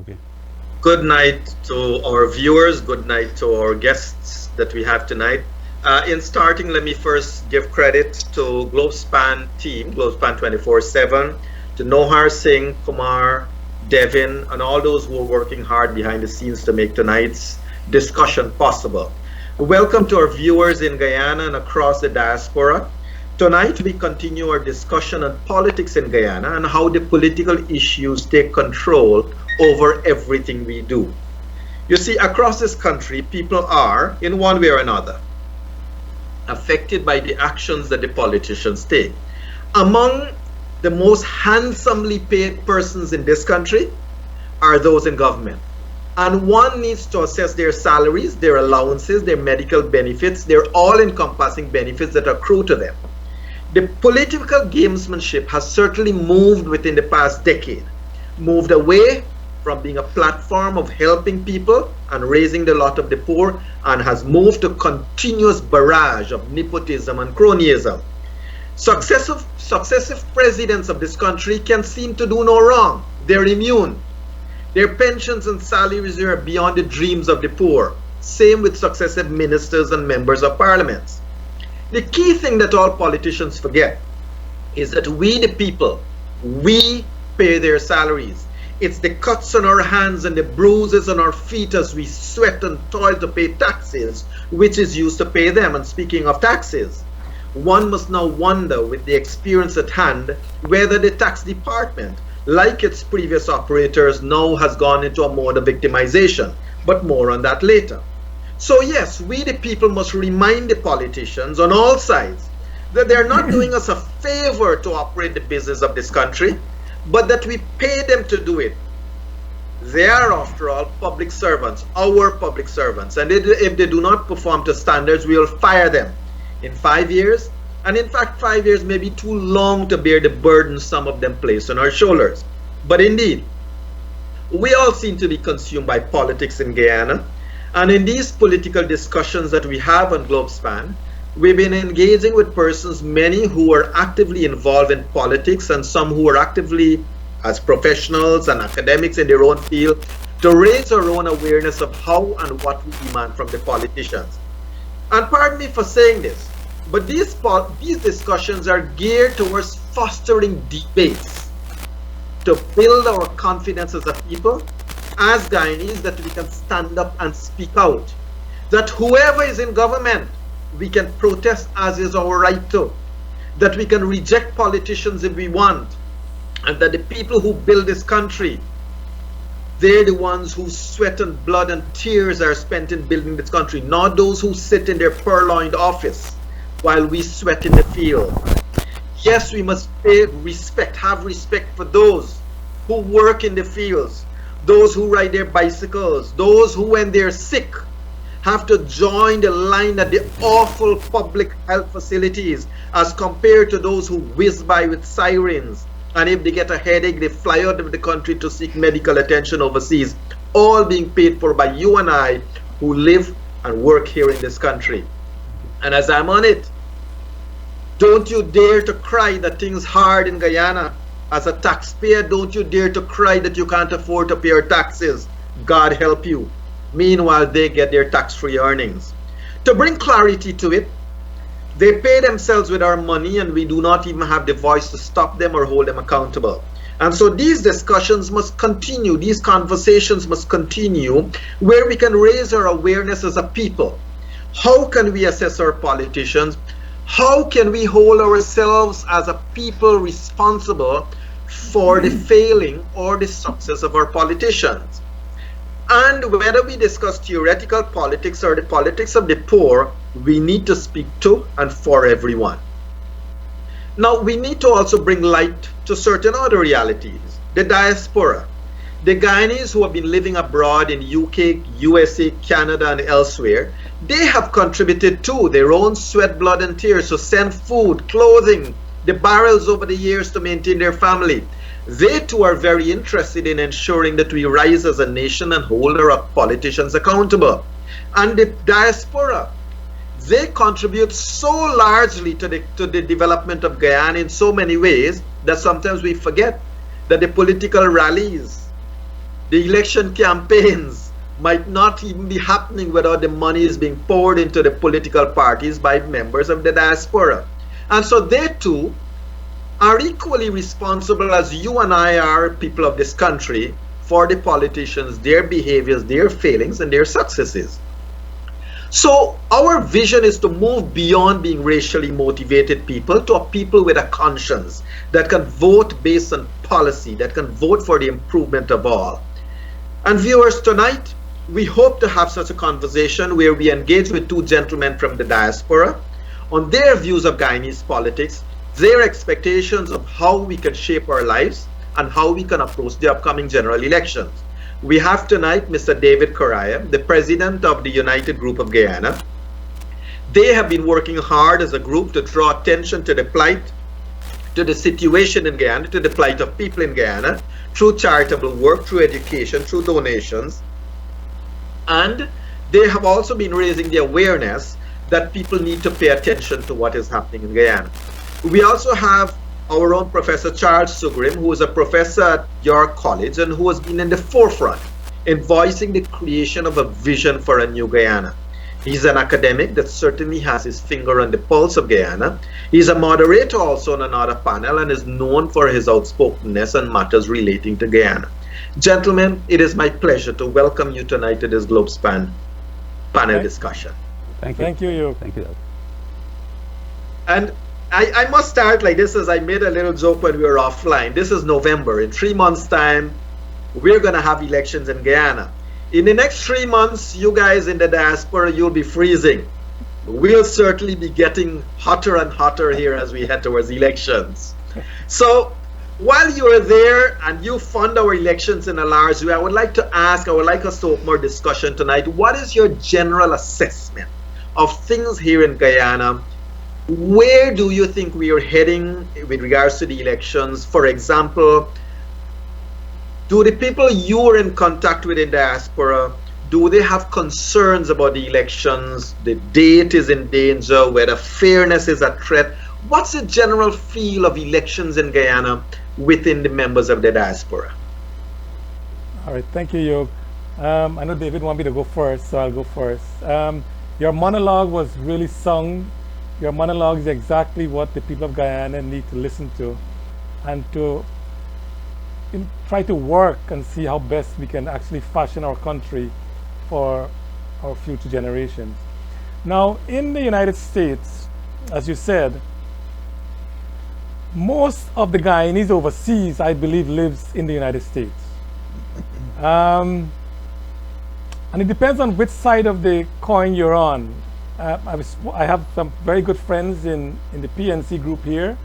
Okay. Good night to our viewers. Good night to our guests that we have tonight. In starting, let me first give credit to GLOBESPAN team, GLOBESPAN 24/7, to Nohar Singh, Kumar, Devin, and all those who are working hard behind the scenes to make tonight's discussion possible. Welcome to our viewers in Guyana and across the diaspora. Tonight, we continue our discussion on politics in Guyana and how the political issues take control over everything we do. You see, across this country, people are, in one way or another, affected by the actions that the politicians take. Among the most handsomely paid persons in this country are those in government. And one needs to assess their salaries, their allowances, their medical benefits, their all-encompassing benefits that accrue to them. The political gamesmanship has certainly moved within the past decade, moved away from being a platform of helping people and raising the lot of the poor, and has moved to continuous barrage of nepotism and cronyism. Successive presidents of this country can seem to do no wrong. They're immune. Their pensions and salaries are beyond the dreams of the poor. Same with successive ministers and members of parliaments. The key thing that all politicians forget is that we, the people, we pay their salaries. It's the cuts on our hands and the bruises on our feet as we sweat and toil to pay taxes, which is used to pay them. And speaking of taxes, one must now wonder, with the experience at hand, whether the tax department, like its previous operators, now has gone into a mode of victimization. But more on that later. So yes, we the people must remind the politicians on all sides that they're not doing us a favor to operate the business of this country, but that we pay them to do it. They are, after all, public servants, our public servants, and if they do not perform to standards, we will fire them in 5 years. And in fact, 5 years may be too long to bear the burden some of them place on our shoulders. But indeed, we all seem to be consumed by politics in Guyana. And in these political discussions that we have on GLOBESPAN, we've been engaging with persons, many who are actively involved in politics and some who are actively as professionals and academics in their own field, to raise our own awareness of how and what we demand from the politicians. And pardon me for saying this, but these discussions are geared towards fostering debates, to build our confidence as a people, as Guyanese, that we can stand up and speak out. That whoever is in government, we can protest as is our right to. That we can reject politicians if we want. And that the people who build this country, they're the ones whose sweat and blood and tears are spent in building this country, not those who sit in their purloined office while we sweat in the field. Yes, we must pay respect, have respect for those who work in the fields, those who ride their bicycles, those who, when they're sick, have to join the line at the awful public health facilities, as compared to those who whiz by with sirens, and if they get a headache, they fly out of the country to seek medical attention overseas, all being paid for by you and I, who live and work here in this country. And as I'm on it, don't you dare to cry that things hard in Guyana. As a taxpayer, don't you dare to cry that you can't afford to pay your taxes. God help you. Meanwhile, they get their tax-free earnings. To bring clarity to it, they pay themselves with our money, and we do not even have the voice to stop them or hold them accountable. And so these discussions must continue, these conversations must continue, where we can raise our awareness as a people. How can we assess our politicians? How can we hold ourselves as a people responsible for the failing or the success of our politicians? And whether we discuss theoretical politics or the politics of the poor, we need to speak to and for everyone. Now, we need to also bring light to certain other realities. The diaspora, the Guyanese who have been living abroad in UK, USA, Canada, and elsewhere, they have contributed to their own sweat, blood, and tears to send food, clothing, the barrels over the years to maintain their family. They too are very interested in ensuring that we rise as a nation and hold our politicians accountable. And the diaspora, they contribute so largely to the development of Guyana in so many ways that sometimes we forget that the political rallies, The election campaigns might not even be happening without the money is being poured into the political parties by members of the diaspora. And so they too are equally responsible as you and I are, people of this country, for the politicians, their behaviors, their failings, and their successes. So our vision is to move beyond being racially motivated people to a people with a conscience that can vote based on policy, that can vote for the improvement of all. And viewers, tonight, we hope to have such a conversation where we engage with two gentlemen from the diaspora on their views of Guyanese politics, their expectations of how we can shape our lives, and how we can approach the upcoming general elections. We have tonight Mr. David Correia, the president of the United Group of Guyana. They have been working hard as a group to draw attention to the plight, to the situation in Guyana, to the plight of people in Guyana, through charitable work, through education, through donations. And they have also been raising the awareness that people need to pay attention to what is happening in Guyana. We also have our own Professor Charles Sugrim, who is a professor at York College and who has been in the forefront in voicing the creation of a vision for a new Guyana. He's an academic that certainly has his finger on the pulse of Guyana. He's a moderator also on another panel and is known for his outspokenness on matters relating to Guyana. Gentlemen, it is my pleasure to welcome you tonight to this GLOBESPAN panel discussion. Thank you. Thank you, Yog. Thank you, Doug. And I must start like this, as I made a little joke when we were offline. This is November. In 3 months' time, we're going to have elections in Guyana. In the next 3 months, you guys in the diaspora, you'll be freezing. We'll certainly be getting hotter and hotter here as we head towards elections. So while you are there and you fund our elections in a large way, I would like us to open more discussion tonight. What is your general assessment of things here in Guyana? Where do you think we are heading with regards to the elections? For example, do the people you are in contact with in diaspora, do they have concerns about the elections? The date is in danger, whether fairness is a threat. What's the general feel of elections in Guyana within the members of the diaspora? All right, thank you, Yog. I know David wanted me to go first, so I'll go first. Your monologue was really sung. Your monologue is exactly what the people of Guyana need to listen to and to try to work and see how best we can actually fashion our country for our future generations. Now, in the United States, as you said, most of the Guyanese overseas, I believe, lives in the United States. And it depends on which side of the coin you're on. I have some very good friends in the PNC group here.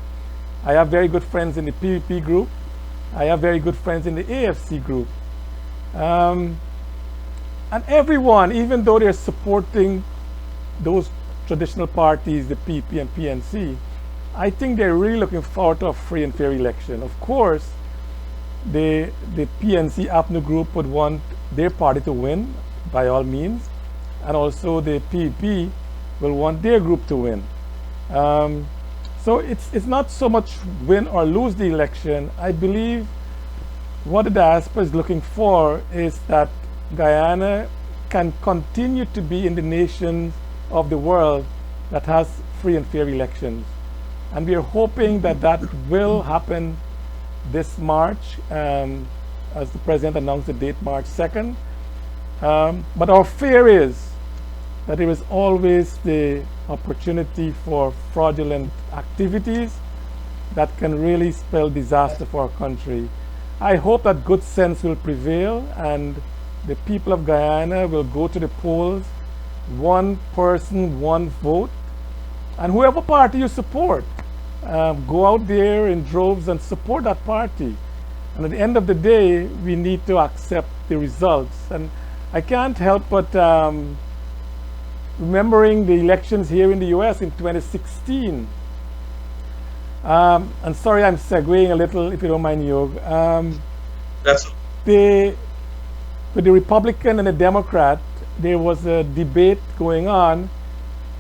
I have very good friends in the PVP group. I have very good friends in the AFC group. And everyone, even though they're supporting those traditional parties, the PP and PNC, I think they're really looking forward to a free and fair election. Of course, the PNC APNU group would want their party to win by all means, and also the PVP will want their group to win. So it's not so much win or lose the election. I believe what the diaspora is looking for is that Guyana can continue to be in the nations of the world that has free and fair elections. And we are hoping that that will happen this March, as the President announced the date, March 2nd. But our fear is that there is always the opportunity for fraudulent activities that can really spell disaster for our country. I hope that good sense will prevail and the people of Guyana will go to the polls, one person, one vote, and whoever party you support, go out there in droves and support that party. And at the end of the day, we need to accept the results. And I can't help but remembering the elections here in the US in 2016. And sorry, I'm segueing a little, if you don't mind, Yog. With the Republican and the Democrat, there was a debate going on,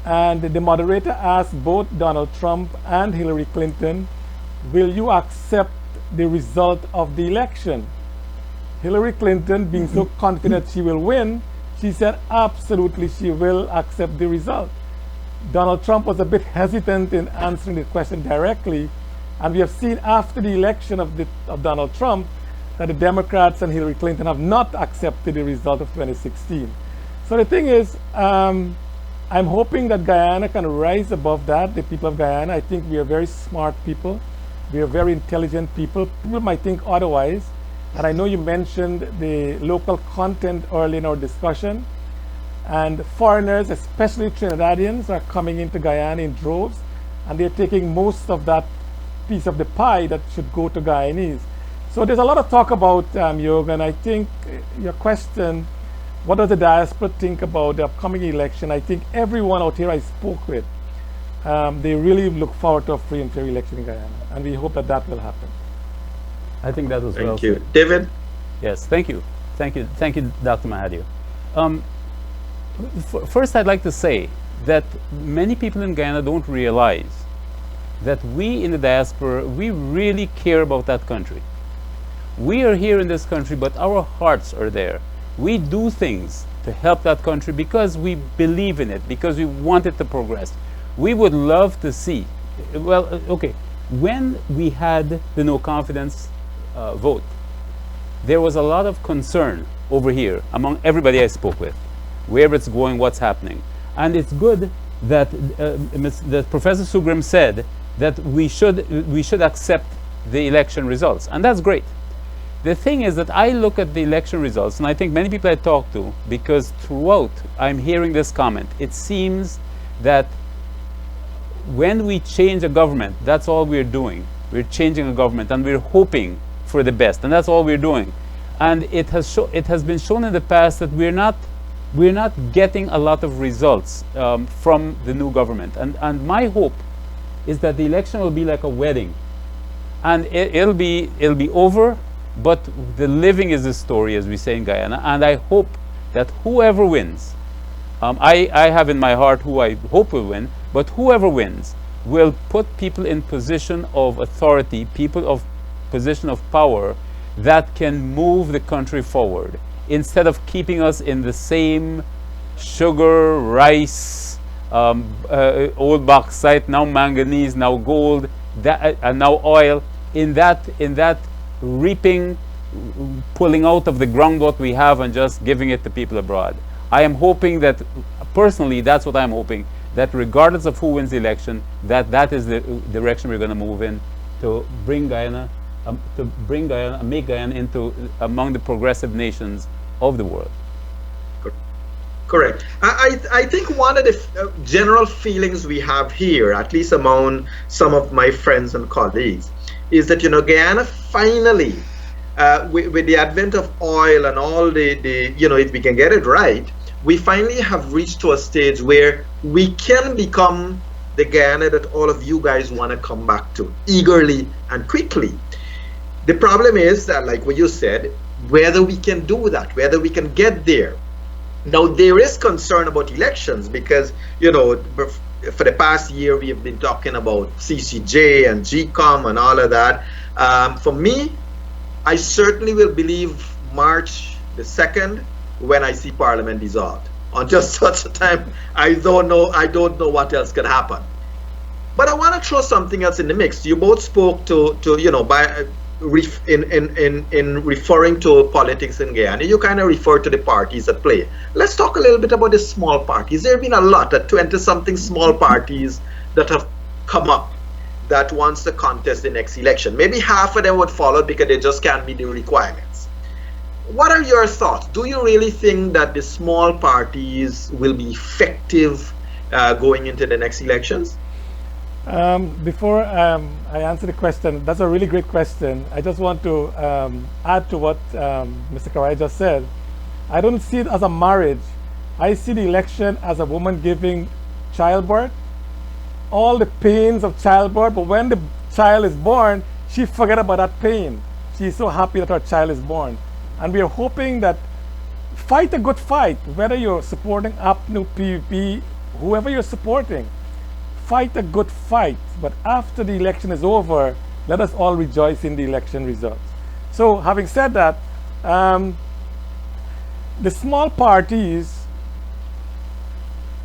and the moderator asked both Donald Trump and Hillary Clinton, will you accept the result of the election? Hillary Clinton being so confident she will win, she said absolutely she will accept the result. Donald Trump was a bit hesitant in answering the question directly, and we have seen after the election of Donald Trump that the Democrats and Hillary Clinton have not accepted the result of 2016. So the thing is, I'm hoping that Guyana can rise above that, the people of Guyana. I think we are very smart people. We are very intelligent people. People might think otherwise. And I know you mentioned the local content early in our discussion. And foreigners, especially Trinidadians, are coming into Guyana in droves. And they're taking most of that piece of the pie that should go to Guyanese. So there's a lot of talk about Yog, and I think your question, what does the diaspora think about the upcoming election? I think everyone out here I spoke with, they really look forward to a free and fair election in Guyana, and we hope that that will happen. I think that was well Thank you. said. David? Yes, thank you. Thank you, Dr. Mahadeo. First, I'd like to say that many people in Guyana don't realize that we in the diaspora, we really care about that country. We are here in this country, but our hearts are there. We do things to help that country because we believe in it, because we want it to progress. We would love to see, well, okay, when we had the no confidence vote, there was a lot of concern over here among everybody I spoke with, where it's going, what's happening. And it's good that, that Professor Sugrim said that we should accept the election results, and that's great. The thing is that I look at the election results, and I think many people I talk to, because throughout I'm hearing this comment, it seems that when we change a government, that's all we're doing. We're changing a government and we're hoping for the best, and that's all we're doing. And it has been shown in the past that we're not getting a lot of results from the new government. And my hope is that the election will be like a wedding, and it'll be over, but the living is the story, as we say in Guyana. And I hope that whoever wins, I have in my heart who I hope will win, but whoever wins will put people in position of authority, people of position of power that can move the country forward, instead of keeping us in the same sugar, rice, old bauxite, now manganese, now gold, and now oil, in that reaping, pulling out of the ground what we have and just giving it to people abroad. I am hoping that, personally, that's what I'm hoping, that regardless of who wins the election, that is the direction we're going to move in, to bring Guyana, make Guyana into among the progressive nations of the world. Correct. I think one of the general feelings we have here, at least among some of my friends and colleagues, is that, Guyana finally, with the advent of oil and all the if we can get it right, we finally have reached to a stage where we can become the Guyana that all of you guys want to come back to eagerly and quickly. The problem is that, like what you said, whether we can do that, whether we can get there. Now, there is concern about elections because, for the past year, we have been talking about CCJ and GCOM and all of that. For me, I certainly will believe March the 2nd when I see Parliament dissolved. On just such a time, I don't know what else can happen. But I want to throw something else in the mix. You both spoke to in referring to politics in Guyana, you kind of refer to the parties at play. Let's talk a little bit about the small parties. There have been a lot of 20-something small parties that have come up that wants to contest the next election. Maybe half of them would follow because they just can't meet the requirements. What are your thoughts? Do you really think that the small parties will be effective going into the next elections? Before I answer the question, that's a really great question. I just want to add to what Mr. Correia just said. I don't see it as a marriage. I see the election as a woman giving childbirth, all the pains of childbirth, but when the child is born, she forget about that pain. She's so happy that her child is born. And we are hoping that fight a good fight, whether you're supporting APNU, PUP, whoever you're supporting. Fight a good fight, but after the election is over, let us all rejoice in the election results. So having said that, The small parties,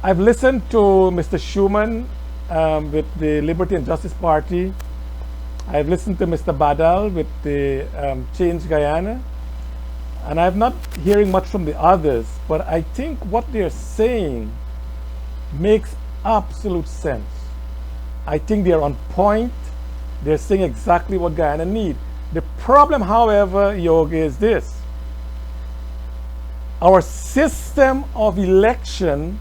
I've listened to Mr. Schuman with the Liberty and Justice Party. I've listened to Mr. Badal with the Change Guyana. And I'm not hearing much from the others, but I think what they're saying makes absolute sense. I think they're on point. They're saying exactly what Guyana needs. The problem, however, Yog, is this. Our system of election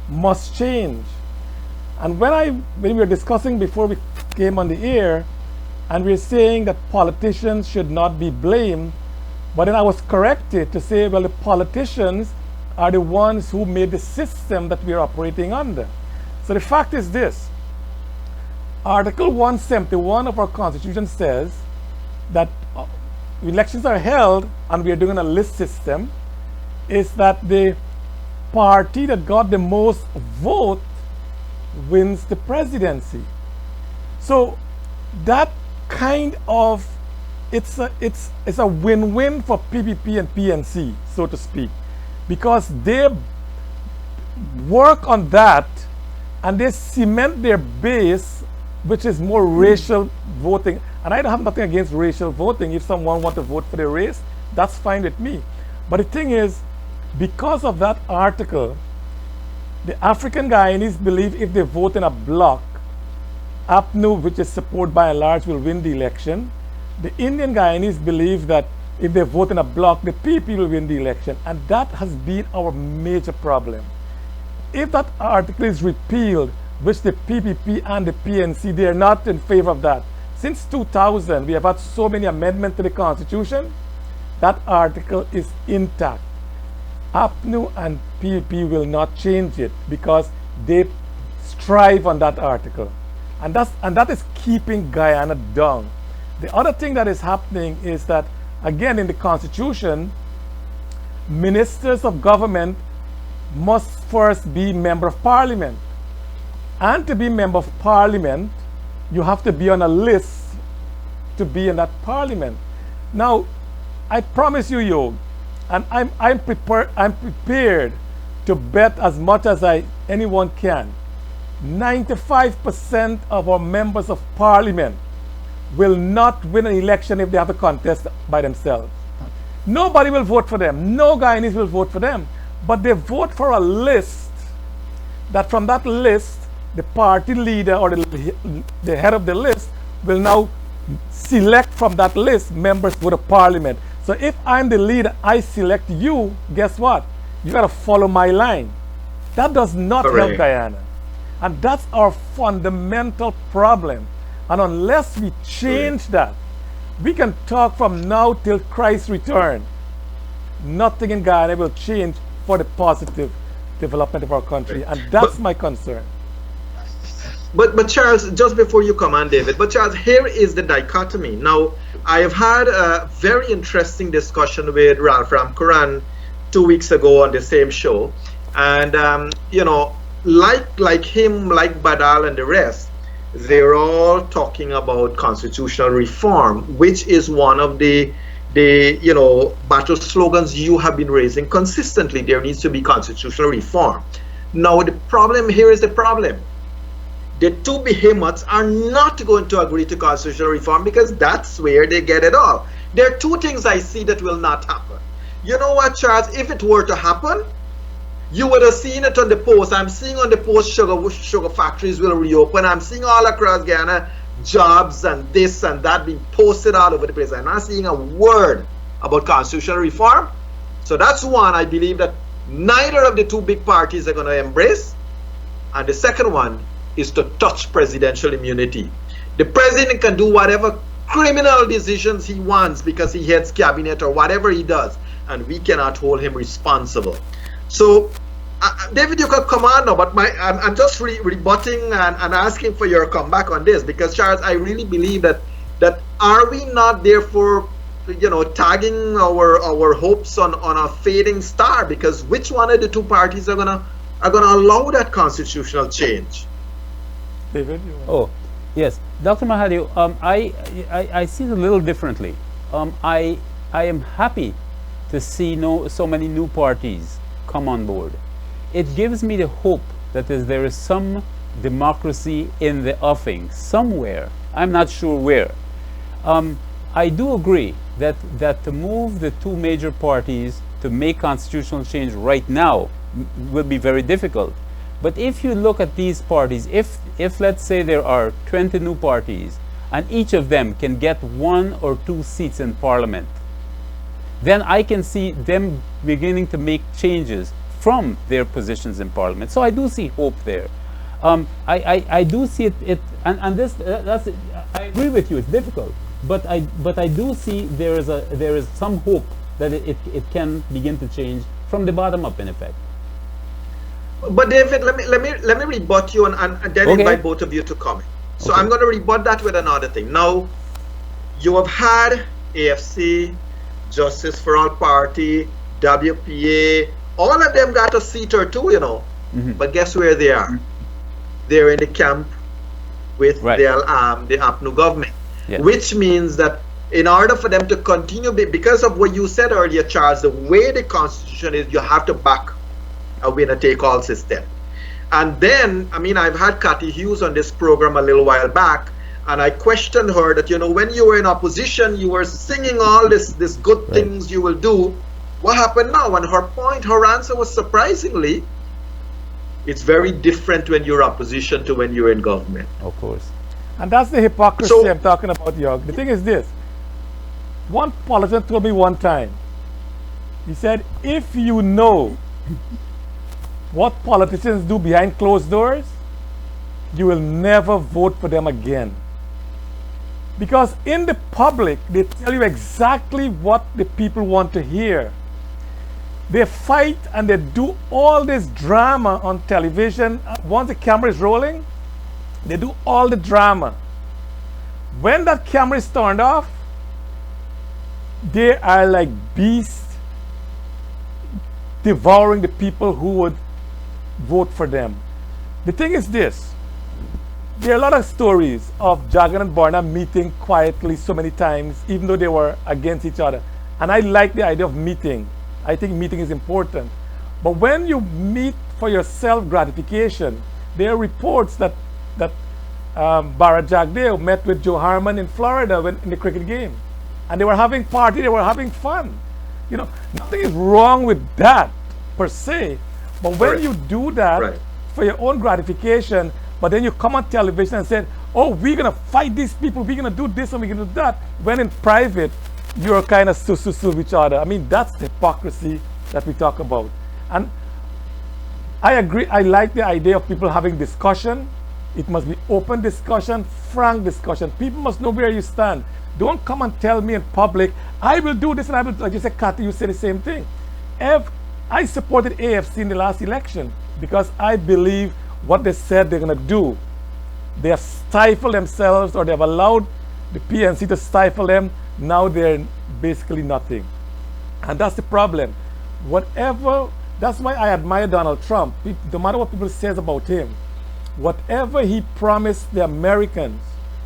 must change. And when we were discussing before we came on the air, and we were saying that politicians should not be blamed, but then I was corrected to say, well, the politicians are the ones who made the system that we are operating under. So the fact is this. Article 171 of our Constitution says that elections are held and we are doing a list system, is that the party that got the most vote wins the presidency. So that kind of, it's a win-win for PPP and PNC, so to speak, because they work on that and they cement their base, which is more racial voting. And I don't have nothing against racial voting. If someone wants to vote for the race, that's fine with me. But the thing is, because of that article, the African Guyanese believe if they vote in a bloc, APNU, which is supported by and large, will win the election. The Indian Guyanese believe that if they vote in a bloc, the PP will win the election. And that has been our major problem. If that article is repealed, which the PPP and the PNC, they are not in favor of that. Since 2000, we have had so many amendments to the Constitution, that article is intact. APNU and PPP will not change it because they strive on that article. And that is keeping Guyana down. The other thing that is happening is that, again, in the Constitution, ministers of government must first be member of parliament. And to be member of parliament, you have to be on a list to be in that parliament. Now, I promise you, Yog, and I'm prepared to bet as much as anyone can. 95% of our members of parliament will not win an election if they have to contest by themselves. Nobody will vote for them. No Guyanese will vote for them. But they vote for a list that from that list, the party leader or the head of the list will now select from that list members for the parliament. So if I'm the leader, I select you, guess what? You got to follow my line. That does not help Guyana. And that's our fundamental problem. And unless we change that, we can talk from now till Christ's return. Nothing in Guyana will change for the positive development of our country. And that's my concern. But Charles, just before you come on, David, but Charles, here is the dichotomy. Now, I have had a very interesting discussion with Ralph Ramkaran 2 weeks ago on the same show. And, you know, like him, like Badal and the rest, they're all talking about constitutional reform, which is one of the battle slogans you have been raising consistently. There needs to be constitutional reform. Now, the problem here is the problem. The two behemoths are not going to agree to constitutional reform because that's where they get it all. There are two things I see that will not happen. You know what, Charles? If it were to happen, you would have seen it on the post. I'm seeing on the post sugar factories will reopen. I'm seeing all across Guyana jobs and this and that being posted all over the place. I'm not seeing a word about constitutional reform. So that's one I believe that neither of the two big parties are going to embrace. And the second one is to touch presidential immunity. The president can do whatever criminal decisions he wants because he heads cabinet or whatever he does, and we cannot hold him responsible. So, David, you can come on now, but I'm just rebutting and asking for your comeback on this because, Charles, I really believe that are we not therefore, you know, tagging our hopes on a fading star? Because which one of the two parties are gonna allow that constitutional change? David, oh, yes, Dr. Mahadeo, I see it a little differently. I am happy to see so many new parties come on board. It gives me the hope that there is some democracy in the offing somewhere. I'm not sure where. I do agree that to move the two major parties to make constitutional change right now will be very difficult. But if you look at these parties, if let's say there are 20 new parties and each of them can get 1 or 2 seats in parliament, then I can see them beginning to make changes from their positions in parliament. So I do see hope there. I do see it and this that's I agree with you, it's difficult, but I do see there is some hope that it can begin to change from the bottom up, in effect. But David, let me rebut you and then invite both of you to comment. So I'm going to rebut that with another thing. Now, you have had AFC, Justice for All Party, WPA, all of them got a seat or two, you know. But guess where they are? They're in the camp with the APNU government, which means that in order for them to continue, because of what you said earlier, Charles, the way the Constitution is, you have to back a winner-take-all system. And then, I mean, I've had Cathy Hughes on this program a little while back, and I questioned her that, you know, when you were in opposition, you were singing all this good things you will do. What happened now? And her answer was, surprisingly, it's very different when you're opposition to when you're in government. Of course. And that's the hypocrisy I'm talking about, Yog. The thing is this. One politician told me one time, he said, if you know what politicians do behind closed doors, you will never vote for them again. Because in the public, they tell you exactly what the people want to hear. They fight and they do all this drama on television. Once the camera is rolling, they do all the drama. When that camera is turned off, they are like beasts devouring the people who would vote for them. The thing is this, there are a lot of stories of Jagan and Barna meeting quietly so many times, even though they were against each other. And I like the idea of meeting. I think meeting is important. But when you meet for your self-gratification, there are reports that Barra Jagdeo met with Joe Harmon in Florida in the cricket game. And they were having party, they were having fun. You know, nothing is wrong with that per se. But when you do that for your own gratification, but then you come on television and say, oh, we're going to fight these people, we're going to do this and we're going to do that, when in private, you're kind of su with each other. I mean, that's the hypocrisy that we talk about. And I agree, I like the idea of people having discussion. It must be open discussion, frank discussion. People must know where you stand. Don't come and tell me in public, I will do this and I will, like you said, Cathy, you said the same thing. I supported AFC in the last election because I believe what they said they're going to do. They have stifled themselves, or they have allowed the PNC to stifle them. Now they're basically nothing. And that's the problem. That's why I admire Donald Trump. No matter what people say about him, whatever he promised the Americans,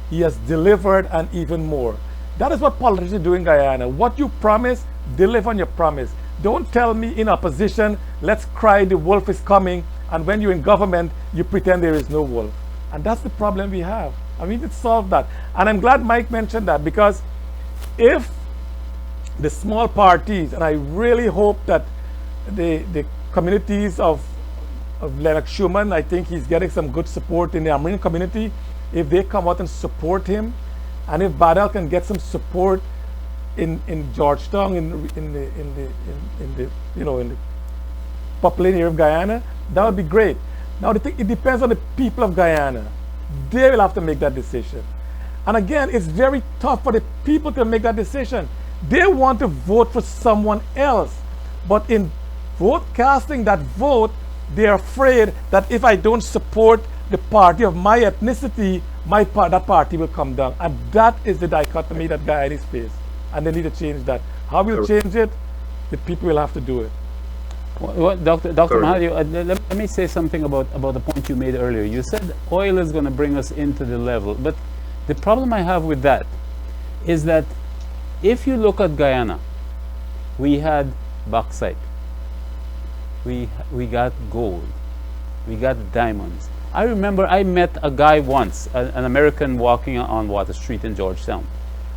he has delivered and even more. That is what politicians do in Guyana. What you promise, deliver on your promise. Don't tell me in opposition, let's cry the wolf is coming, and when you're in government, you pretend there is no wolf. And that's the problem we have. I mean, it's solved that. And I'm glad Mike mentioned that, because if the small parties, and I really hope that the communities of Lennox Schumann, I think he's getting some good support in the American community, if they come out and support him, and if Badal can get some support in Georgetown, in the populated area of Guyana, that would be great. Now the thing, it depends on the people of Guyana. They will have to make that decision. And again, it's very tough for the people to make that decision. They want to vote for someone else, but in casting that vote, they're afraid that if I don't support the party of my ethnicity, that party will come down. And that is the dichotomy that Guyanese face. And they need to change that. How we'll change it? The people will have to do it. Well, Dr. Mahadeo, let me say something about the point you made earlier. You said oil is going to bring us into the level, but the problem I have with that is that if you look at Guyana, We had bauxite. We got gold. We got diamonds. I remember I met a guy once, an American walking on Water Street in Georgetown.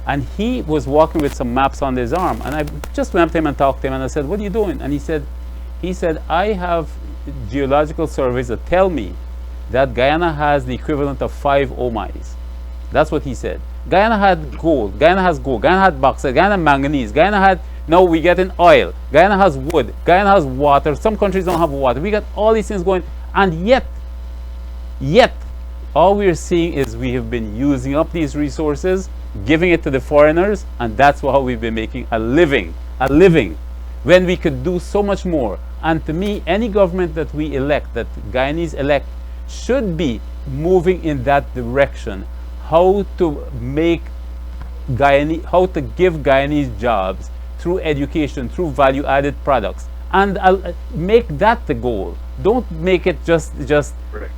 And he was walking with some maps on his arm. And I just went up to him and talked to him. And I said, what are you doing? And he said, I have geological surveys that tell me that Guyana has the equivalent of 5 Omais. That's what he said. Guyana had gold. Guyana has gold. Guyana had bauxite. Guyana had manganese. Guyana had, now we get in oil. Guyana has wood. Guyana has water. Some countries don't have water. We got all these things going. And yet, all we're seeing is we have been using up these resources, giving it to the foreigners, and that's how we've been making a living, when we could do so much more. And to me, any government that we elect, that Guyanese elect, should be moving in that direction. How to give Guyanese jobs through education, through value-added products, and make that the goal. Don't make it just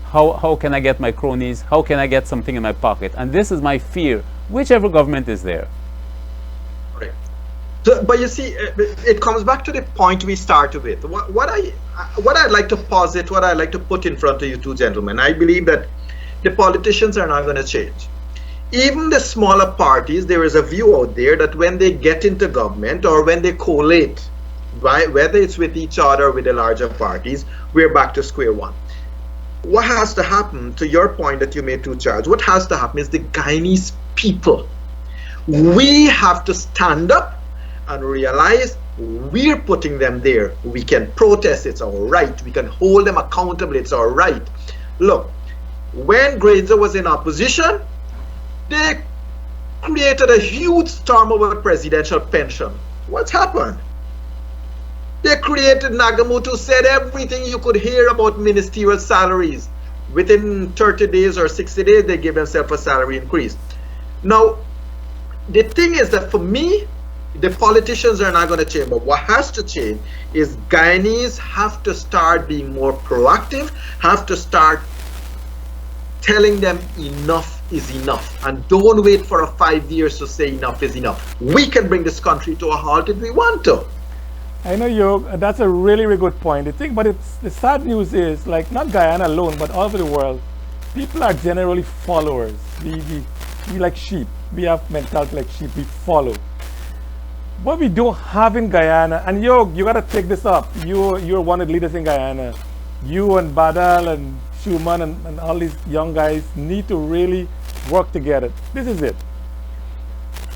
how can I get my cronies, how can I get something in my pocket. And this is my fear, whichever government is there. Right. So, but you see, it comes back to the point we started with. What I'd like to posit, what I'd like to put in front of you two gentlemen, I believe that the politicians are not going to change. Even the smaller parties, there is a view out there that when they get into government or when they collate, right, whether it's with each other or with the larger parties, we're back to square one. What has to happen, to your point that you made, to Charles, what has to happen is the Guyanese people, we have to stand up and realize we're putting them there. We can protest, it's our right. We can hold them accountable, it's our right. Look, when Grazer was in opposition, they created a huge storm over presidential pension. What's happened? They created, Nagamutu said everything you could hear about ministerial salaries. Within 30 days or 60 days, they gave themselves a salary increase. Now, the thing is that for me, the politicians are not going to change. But what has to change is Guyanese have to start being more proactive, have to start telling them enough is enough. And don't wait for 5 years to say enough is enough. We can bring this country to a halt if we want to. I know, Yog, that's a really, really good point. The thing, but the sad news is, like, not Guyana alone, but all over the world, people are generally followers. We like sheep. We have mentality like sheep. We follow. What we don't have in Guyana, and Yog, you got to take this up. You're one of the leaders in Guyana. You and Badal and Schumann and all these young guys need to really work together. This is it.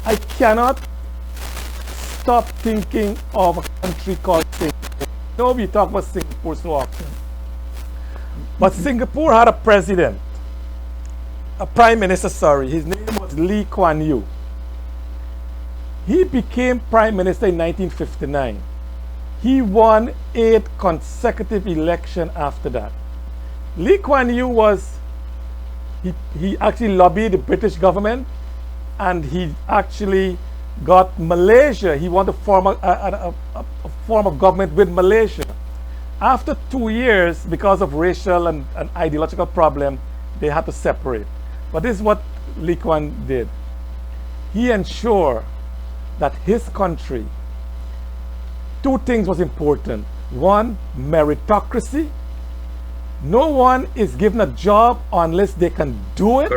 I cannot stop thinking of a country called Singapore. No, we talk about Singapore so often. But Singapore had a president, a prime minister, sorry. His name was Lee Kuan Yew. He became prime minister in 1959. He won 8 consecutive elections after that. Lee Kuan Yew he actually lobbied the British government, and he actually got Malaysia. He wanted to form a form of government with Malaysia. After 2 years, because of racial and ideological problem, they had to separate. But this is what Lee Kuan did. He ensured that his country, 2 things was important. One, meritocracy. No one is given a job unless they can do it.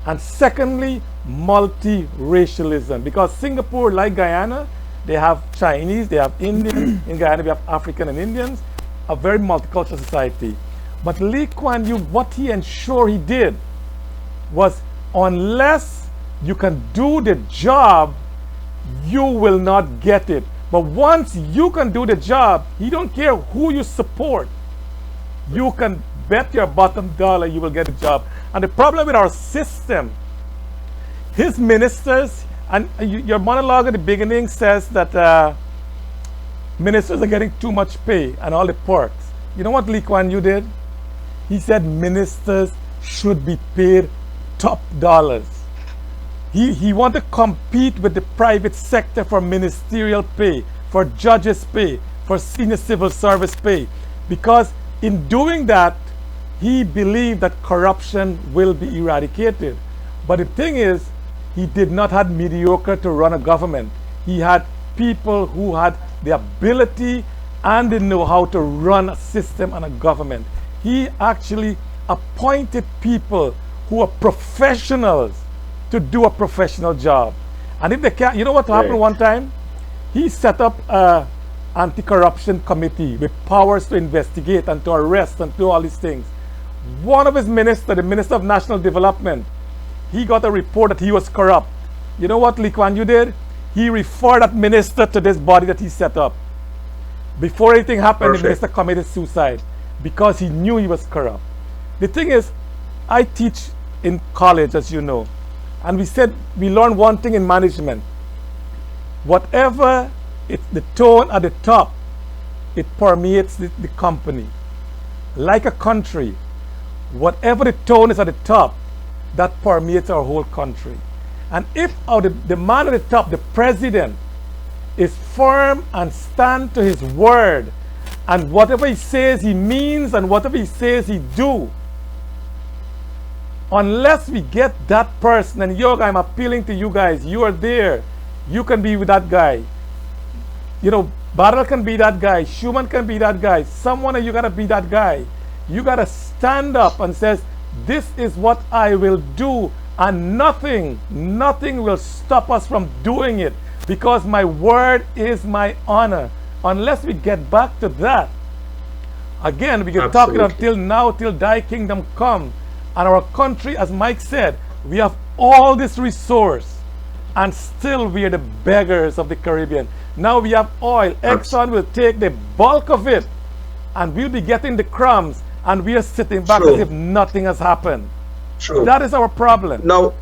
And secondly, multiracialism. Because Singapore, like Guyana, they have Chinese, they have Indians. In Guyana, we have African and Indians. A very multicultural society. But Lee Kuan Yew, what he ensured he did was, unless you can do the job, you will not get it. But once you can do the job, he don't care who you support. You can bet your bottom dollar you will get a job. And the problem with our system, his ministers, and your monologue at the beginning says that ministers are getting too much pay and all the perks. You know what Lee Kuan Yew did? He said ministers should be paid top dollars. He wanted to compete with the private sector for ministerial pay, for judges' pay, for senior civil service pay. Because in doing that, he believed that corruption will be eradicated. But the thing is, he did not have mediocre to run a government. He had people who had the ability and the know-how to run a system and a government. He actually appointed people who are professionals to do a professional job. And if they can't, you know what happened one time? He set up an anti-corruption committee with powers to investigate and to arrest and do all these things. One of his ministers, the Minister of National Development, he got a report that he was corrupt. You know what Lee Kuan Yew did? He referred that minister to this body that he set up. Before anything happened, the minister committed suicide because he knew he was corrupt. The thing is, I teach in college, as you know, and we said we learned one thing in management. Whatever it's the tone at the top, it permeates the company. Like a country, whatever the tone is at the top, that permeates our whole country. And if the man at the top, the president, is firm and stand to his word, and whatever he says he means, and whatever he says he do, unless we get that person, and Yog, I'm appealing to you guys, you are there, you can be with that guy. You know, Barrel can be that guy, Schumann can be that guy, someone you gotta be that guy. You gotta stand up and says, this is what I will do, and nothing will stop us from doing it, because my word is my honor. Unless we get back to that, again, we can talk it until now, till thy kingdom come. And our country, as Mike said, we have all this resource, and still we are the beggars of the Caribbean. Now we have oil. Exxon will take the bulk of it, and we'll be getting the crumbs, and we are sitting back as if nothing has happened. That is our problem. Now,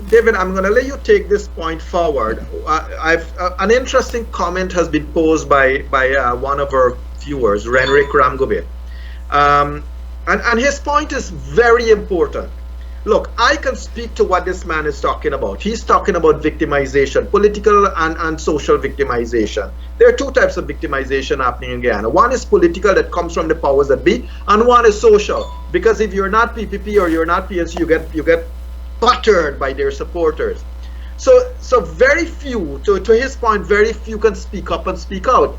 David, I'm going to let you take this point forward. An interesting comment has been posed by one of our viewers, Renrick Ramgobit. And his point is very important. Look, I can speak to what this man is talking about. He's talking about victimization, political and social victimization. There are two types of victimization happening in Guyana. One is political, that comes from the powers that be, and one is social. Because if you're not PPP or you're not PNC, you get buttered by their supporters. So very few, to his point, very few can speak up and speak out.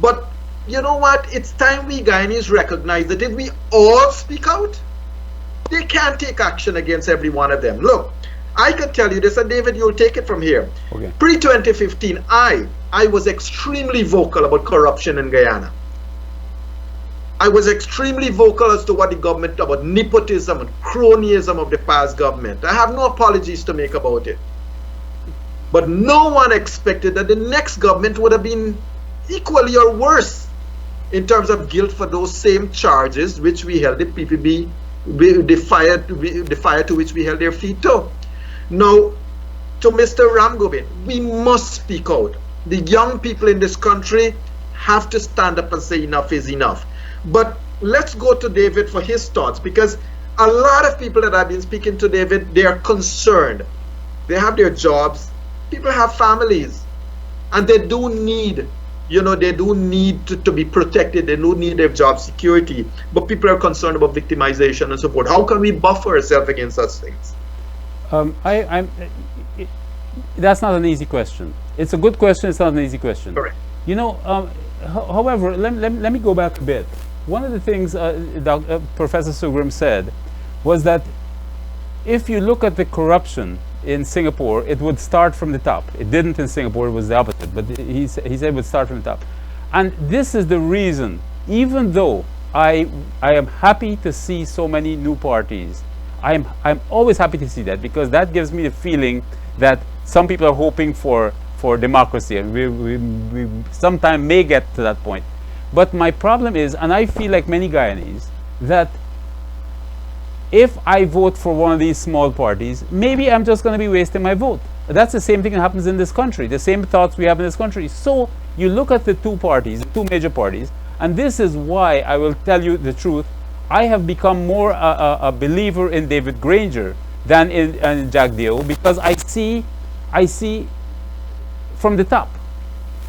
But you know what? It's time we Guyanese recognize that if we all speak out, they can't take action against every one of them. Look, I can tell you this, and David, you'll take it from here. Okay. Pre-2015, I was extremely vocal about corruption in Guyana. I was extremely vocal as to what the government, about nepotism and cronyism of the past government. I have no apologies to make about it. But no one expected that the next government would have been equally or worse in terms of guilt for those same charges which we held the PPB, the fire to which we held their feet to. Now, to Mr. Ramgobin, we must speak out. The young people in this country have to stand up and say enough is enough. But let's go to David for his thoughts, because a lot of people that I've been speaking to, David, they are concerned. They have their jobs, people have families, and they do need, they do need to be protected. They do need their job security, but people are concerned about victimization and support. How can we buffer ourselves against such things? That's not an easy question. It's a good question. It's not an easy question. Correct. However, let me go back a bit. One of the things Professor Sugrim said was that if you look at the corruption in Singapore, it would start from the top. It didn't in Singapore, it was the opposite, but he said it would start from the top. And this is the reason, even though I am happy to see so many new parties, I'm always happy to see that, because that gives me the feeling that some people are hoping for democracy, and we sometime may get to that point. But my problem is, and I feel like many Guyanese, that if I vote for one of these small parties, maybe I'm just going to be wasting my vote. That's the same thing that happens in this country, the same thoughts we have in this country. So you look at the two parties, the two major parties, and this is why I will tell you the truth. I have become more a believer in David Granger than in Mahadeo, because I see from the top.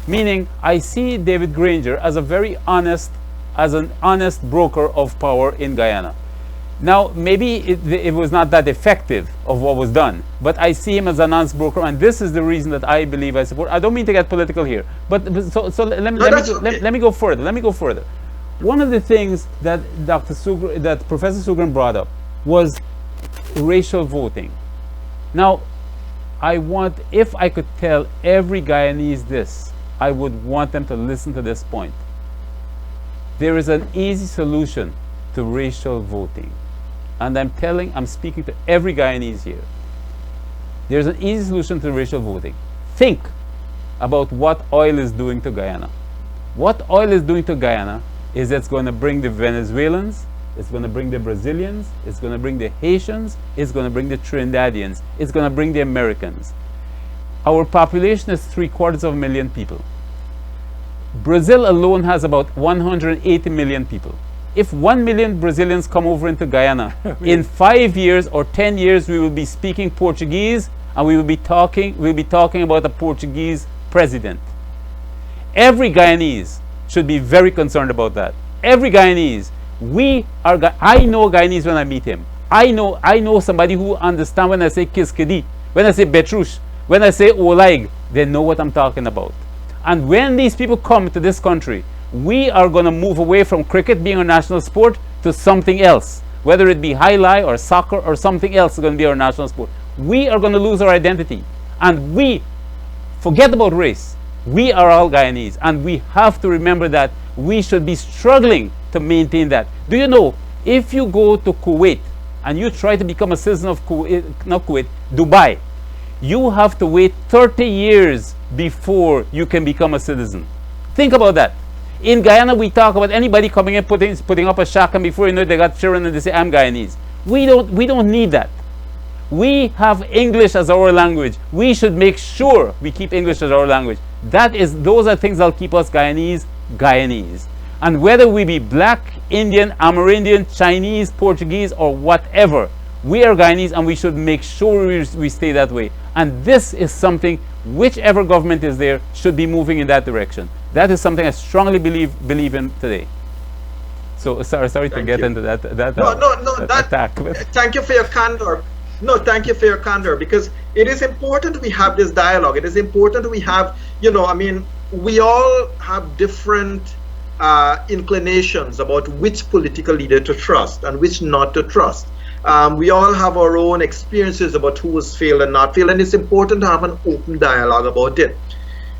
Meaning, I see David Granger as an honest broker of power in Guyana. Now, maybe it was not that effective of what was done, but I see him as an honest broker, and this is the reason that I believe I support. I don't mean to get political here, but so let me go further. Let me go further. One of the things that Professor Sugrim brought up was racial voting. Now, if I could tell every Guyanese this, I would want them to listen to this point. There is an easy solution to racial voting. And I'm speaking to every Guyanese here. There's an easy solution to racial voting. Think about what oil is doing to Guyana. What oil is doing to Guyana is it's going to bring the Venezuelans, it's going to bring the Brazilians, it's going to bring the Haitians, it's going to bring the Trinidadians, it's going to bring the Americans. Our population is 750,000 people. Brazil alone has about 180 million people. If 1 million Brazilians come over into Guyana, in 5 years or 10 years, we will be speaking Portuguese, and we'll be talking about a Portuguese president. Every Guyanese should be very concerned about that. Every Guyanese. I know Guyanese when I meet him. I know somebody who understands when I say Kiskedi, when I say Betrush, when I say Olaig. They know what I'm talking about. And when these people come to this country, we are going to move away from cricket being our national sport to something else. Whether it be highlight or soccer or something else is going to be our national sport. We are going to lose our identity. And we forget about race. We are all Guyanese. And we have to remember that we should be struggling to maintain that. Do you know, if you go to Kuwait and you try to become a citizen of Dubai, you have to wait 30 years before you can become a citizen. Think about that. In Guyana, we talk about anybody coming in, putting up a shack, and before you know it, they got children and they say, I'm Guyanese. We don't need that. We have English as our language. We should make sure we keep English as our language. Those are things that'll keep us Guyanese. And whether we be black, Indian, Amerindian, Chinese, Portuguese, or whatever, we are Guyanese, and we should make sure we stay that way. And this is something, whichever government is there, should be moving in that direction. That is something I strongly believe in today. So sorry to get into that attack. Thank you for your candor. No, thank you for your candor, because it is important we have this dialogue. It is important we have, we all have different inclinations about which political leader to trust and which not to trust. We all have our own experiences about who has failed and not failed, and it's important to have an open dialogue about it.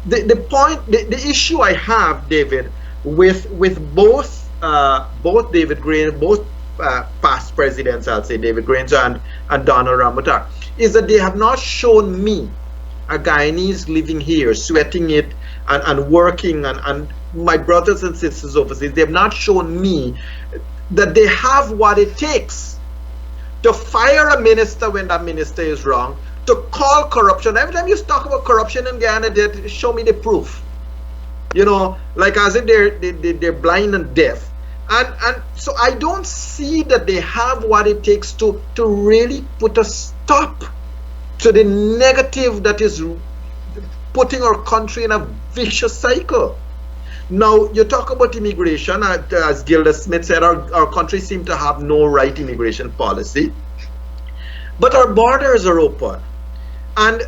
The issue I have, David, with both David Granger, both past presidents, I'll say David Granger and Donald Rambutar, is that they have not shown me, a Guyanese living here, sweating it and working, and my brothers and sisters overseas, they have not shown me that they have what it takes to fire a minister when that minister is wrong, to call corruption. Every time you talk about corruption in Guyana, they show me the proof. Like as if they're blind and deaf. And so I don't see that they have what it takes to really put a stop to the negative that is putting our country in a vicious cycle. Now, you talk about immigration, as Gilda Smith said, our country seems to have no right immigration policy. But our borders are open. And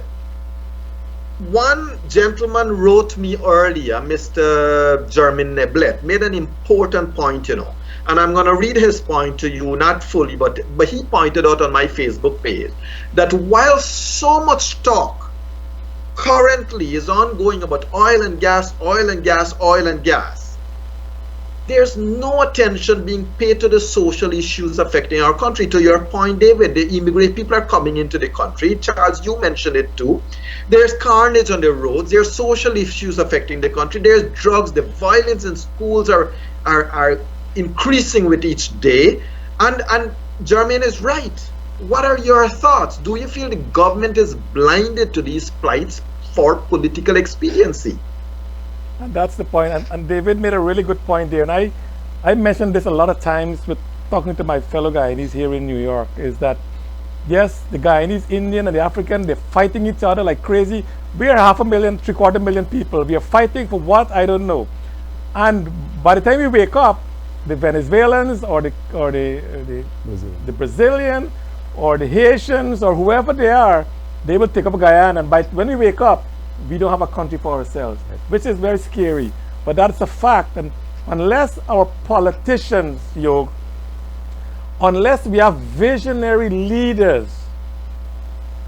one gentleman wrote me earlier, Mr. Jermaine Neblet, made an important point, and I'm going to read his point to you, not fully, but he pointed out on my Facebook page that while so much talk currently is ongoing about oil and gas, there's no attention being paid to the social issues affecting our country. To your point, David, the immigrant people are coming into the country. Charles, you mentioned it too. There's carnage on the roads. There's social issues affecting the country. There's drugs. The violence in schools are increasing with each day. And Jermaine is right. What are your thoughts? Do you feel the government is blinded to these plights for political expediency? And that's the point. And David made a really good point there. And I mentioned this a lot of times with talking to my fellow Guyanese here in New York, is that yes, the Guyanese, Indian, and the African, they're fighting each other like crazy. We are 500,000, 750,000 people. We are fighting for what? I don't know. And by the time we wake up, the Venezuelans or the the Brazilian or the Haitians or whoever they are, they will take up Guyana, and when we wake up, we don't have a country for ourselves, which is very scary. But that's a fact, and unless our politicians, Yog, unless we have visionary leaders,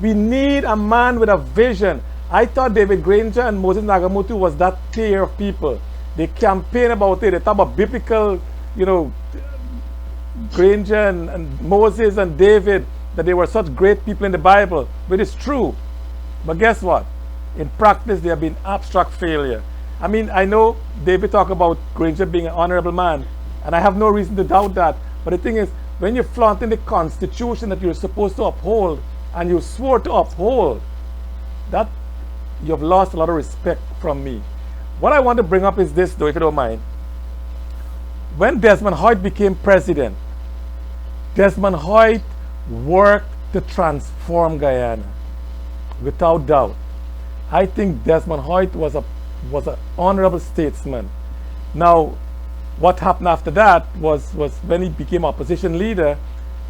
we need a man with a vision. I thought David Granger and Moses Nagamutu was that tier of people. They campaign about it. They talk about biblical, you know, Granger and Moses and David, that they were such great people in the Bible, which is true. But guess what? In practice, they have been abstract failure. I mean, I know David talked about Granger being an honorable man, and I have no reason to doubt that. But the thing is, when you're flaunting the Constitution that you're supposed to uphold, and you swore to uphold, that you have lost a lot of respect from me. What I want to bring up is this, though, if you don't mind. When Desmond Hoyt became president, Desmond Hoyt worked to transform Guyana, without doubt. I think Desmond Hoyt was an honorable statesman. Now, what happened after that was when he became opposition leader,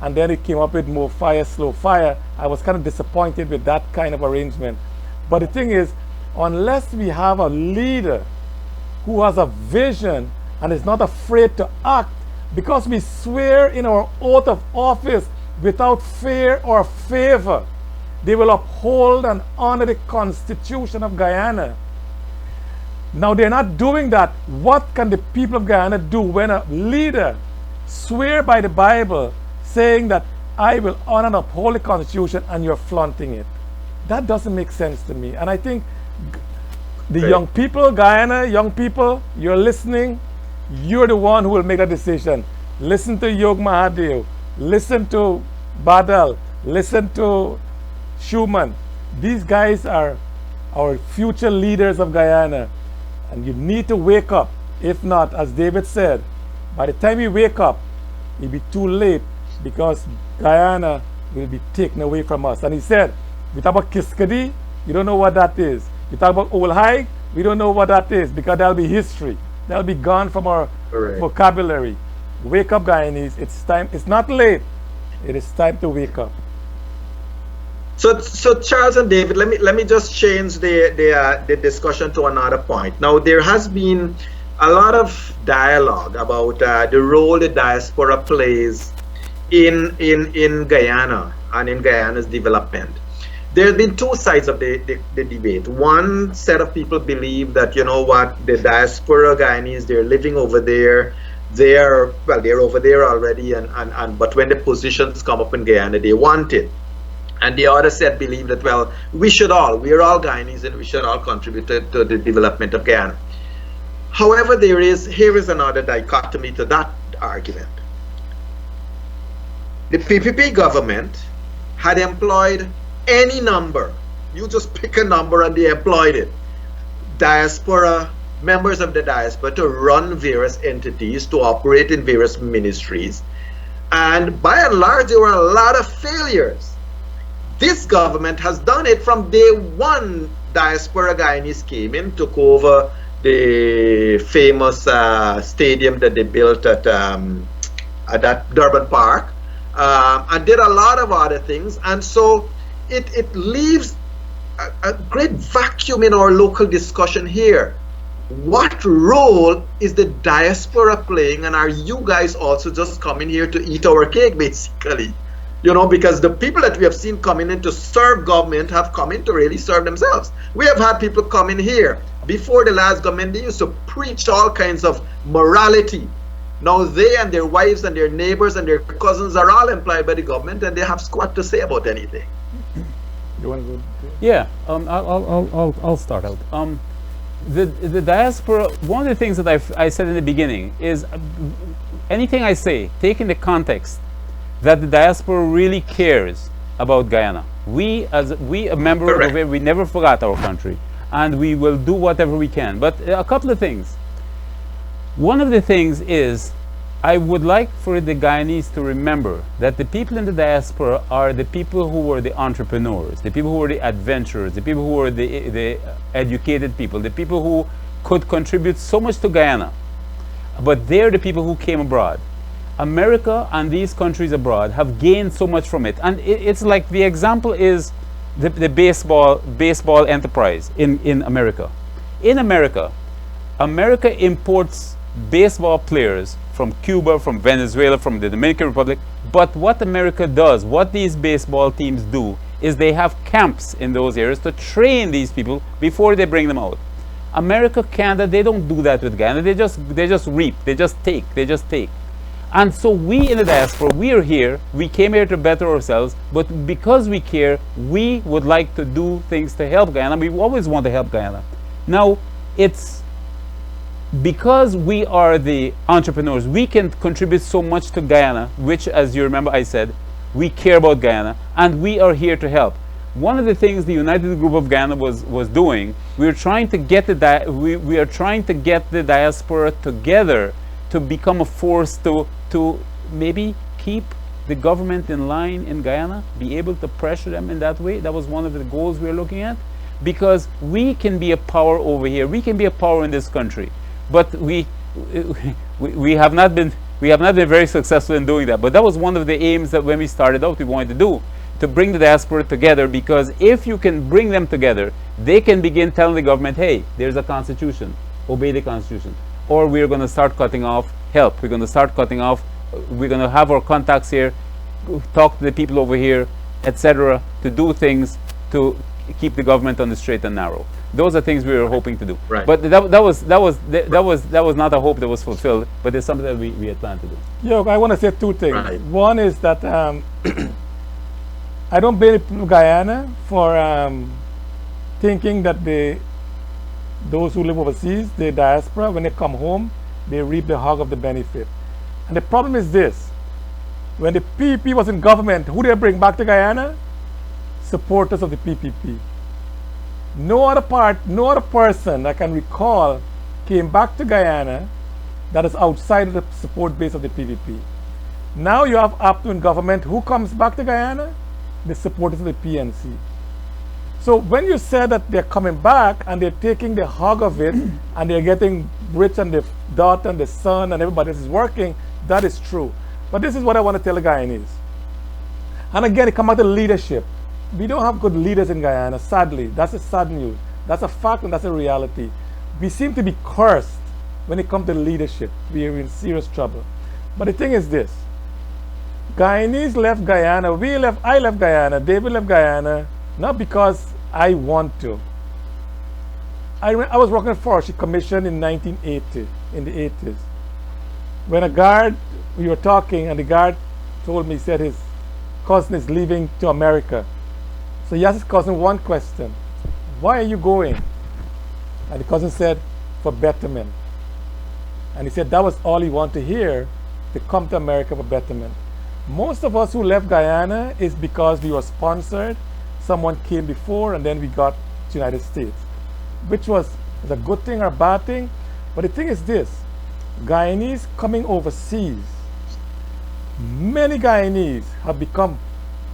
and then he came up with more fire, slow fire. I was kind of disappointed with that kind of arrangement. But the thing is, unless we have a leader who has a vision and is not afraid to act, because we swear in our oath of office without fear or favor, they will uphold and honor the Constitution of Guyana. Now they're not doing that. What can the people of Guyana do when a leader swear by the Bible saying that I will honor and uphold the Constitution, and you're flaunting it? That doesn't make sense to me. And I think the young people, Guyana, young people, you're listening, you're the one who will make that decision. Listen to Yog Mahadeo, listen to Badal, listen to Schumann. These guys are our future leaders of Guyana, and you need to wake up. If not, as David said, by the time you wake up, it'll be too late, because Guyana will be taken away from us. And he said, we talk about Kiskadi, you don't know what that is. We talk about Old High, we don't know what that is, because that'll be history. That'll be gone from our vocabulary. Wake up, Guyanese. It's time. It's not late. It is time to wake up. So Charles and David, let me just change the discussion to another point. Now, there has been a lot of dialogue about the role the diaspora plays in Guyana and in Guyana's development. There have been two sides of the debate. One set of people believe that, you know what, the diaspora Guyanese, they're living over there. They're over there already, but when the positions come up in Guyana, they want it. And the other set believe that, well, we're all Guyanese, and we should all contribute to the development of Guyana. However, here is another dichotomy to that argument. The PPP government had employed any number. You just pick a number and they employed it. Diaspora, members of the diaspora, to run various entities, to operate in various ministries. And by and large, there were a lot of failures. This government has done it from day one. Diaspora Guyanese came in, took over the famous stadium that they built at that Durban Park, and did a lot of other things. And so it leaves a great vacuum in our local discussion here. What role is the diaspora playing, and are you guys also just coming here to eat our cake, basically? You know, because the people that we have seen coming in to serve government have come in to really serve themselves. We have had people come in here. Before the last government, they used to preach all kinds of morality. Now they and their wives and their neighbors and their cousins are all employed by the government, and they have squat to say about anything. You want to go? Yeah, I'll start out. The diaspora, one of the things that I said in the beginning is anything I say, take in the context that the diaspora really cares about Guyana. We, a member of it, we never forgot our country, and we will do whatever we can. But a couple of things. One of the things is, I would like for the Guyanese to remember that the people in the diaspora are the people who were the entrepreneurs, the people who were the adventurers, the people who were the educated people, the people who could contribute so much to Guyana. but they're the people who came abroad. America and these countries abroad have gained so much from it. And it's like the example is the baseball enterprise in America. In America, America imports baseball players from Cuba, from Venezuela, from the Dominican Republic. But what America does, what these baseball teams do, is they have camps in those areas to train these people before they bring them out. America, Canada, they don't do that with Ghana. They just reap, they just take. And so we in the diaspora, we are here, we came here to better ourselves, but because we care, we would like to do things to help Guyana. We always want to help Guyana. Now, it's because we are the entrepreneurs, we can contribute so much to Guyana, which, as you remember I said, we care about Guyana, and we are here to help. One of the things the United Group of Guyana was doing, we are trying to get the diaspora together to become a force to maybe keep the government in line in Guyana, be able to pressure them in that way. That was one of the goals we were looking at, because we can be a power over here. We can be a power in this country, but we have not been very successful in doing that. But that was one of the aims that when we started out we wanted to do, to bring the diaspora together, because if you can bring them together, they can begin telling the government, hey, there's a constitution, obey the constitution. Or we're going to start cutting off help. We're going to start cutting off, we're going to have our contacts here, talk to the people over here, etc., to do things to keep the government on the straight and narrow. Those are things we were hoping to do. Right. But that was not a hope that was fulfilled, but it's something that we had planned to do. Yo, I want to say two things. Right. One is that I don't blame Guyana for thinking that those who live overseas, the diaspora, when they come home, they reap the hog of the benefit. And the problem is this: when the PPP was in government, who did they bring back to Guyana? Supporters of the PPP. No other person I can recall came back to Guyana that is outside of the support base of the PPP. Now you have up to in government, who comes back to Guyana? The supporters of the PNC. So when you said that they're coming back and they're taking the hog of it and they're getting rich, and the daughter and the son and everybody else is working, that is true. But this is what I want to tell the Guyanese. And again, it comes back to leadership. We don't have good leaders in Guyana, sadly. That's a sad news. That's a fact and that's a reality. We seem to be cursed when it comes to leadership. We are in serious trouble. But the thing is this: Guyanese left Guyana, I left Guyana, David left Guyana, not because I want to. I was working for a commission in 1980, in the 80s. When a guard, we were talking, and the guard told me, he said his cousin is leaving to America. So he asked his cousin one question: why are you going? And the cousin said, for betterment. And he said that was all he wanted to hear, to come to America for betterment. Most of us who left Guyana is because we were sponsored, someone came before, and then we got to the United States, which was a good thing or a bad thing. But the thing is this: Guyanese coming overseas, many Guyanese have become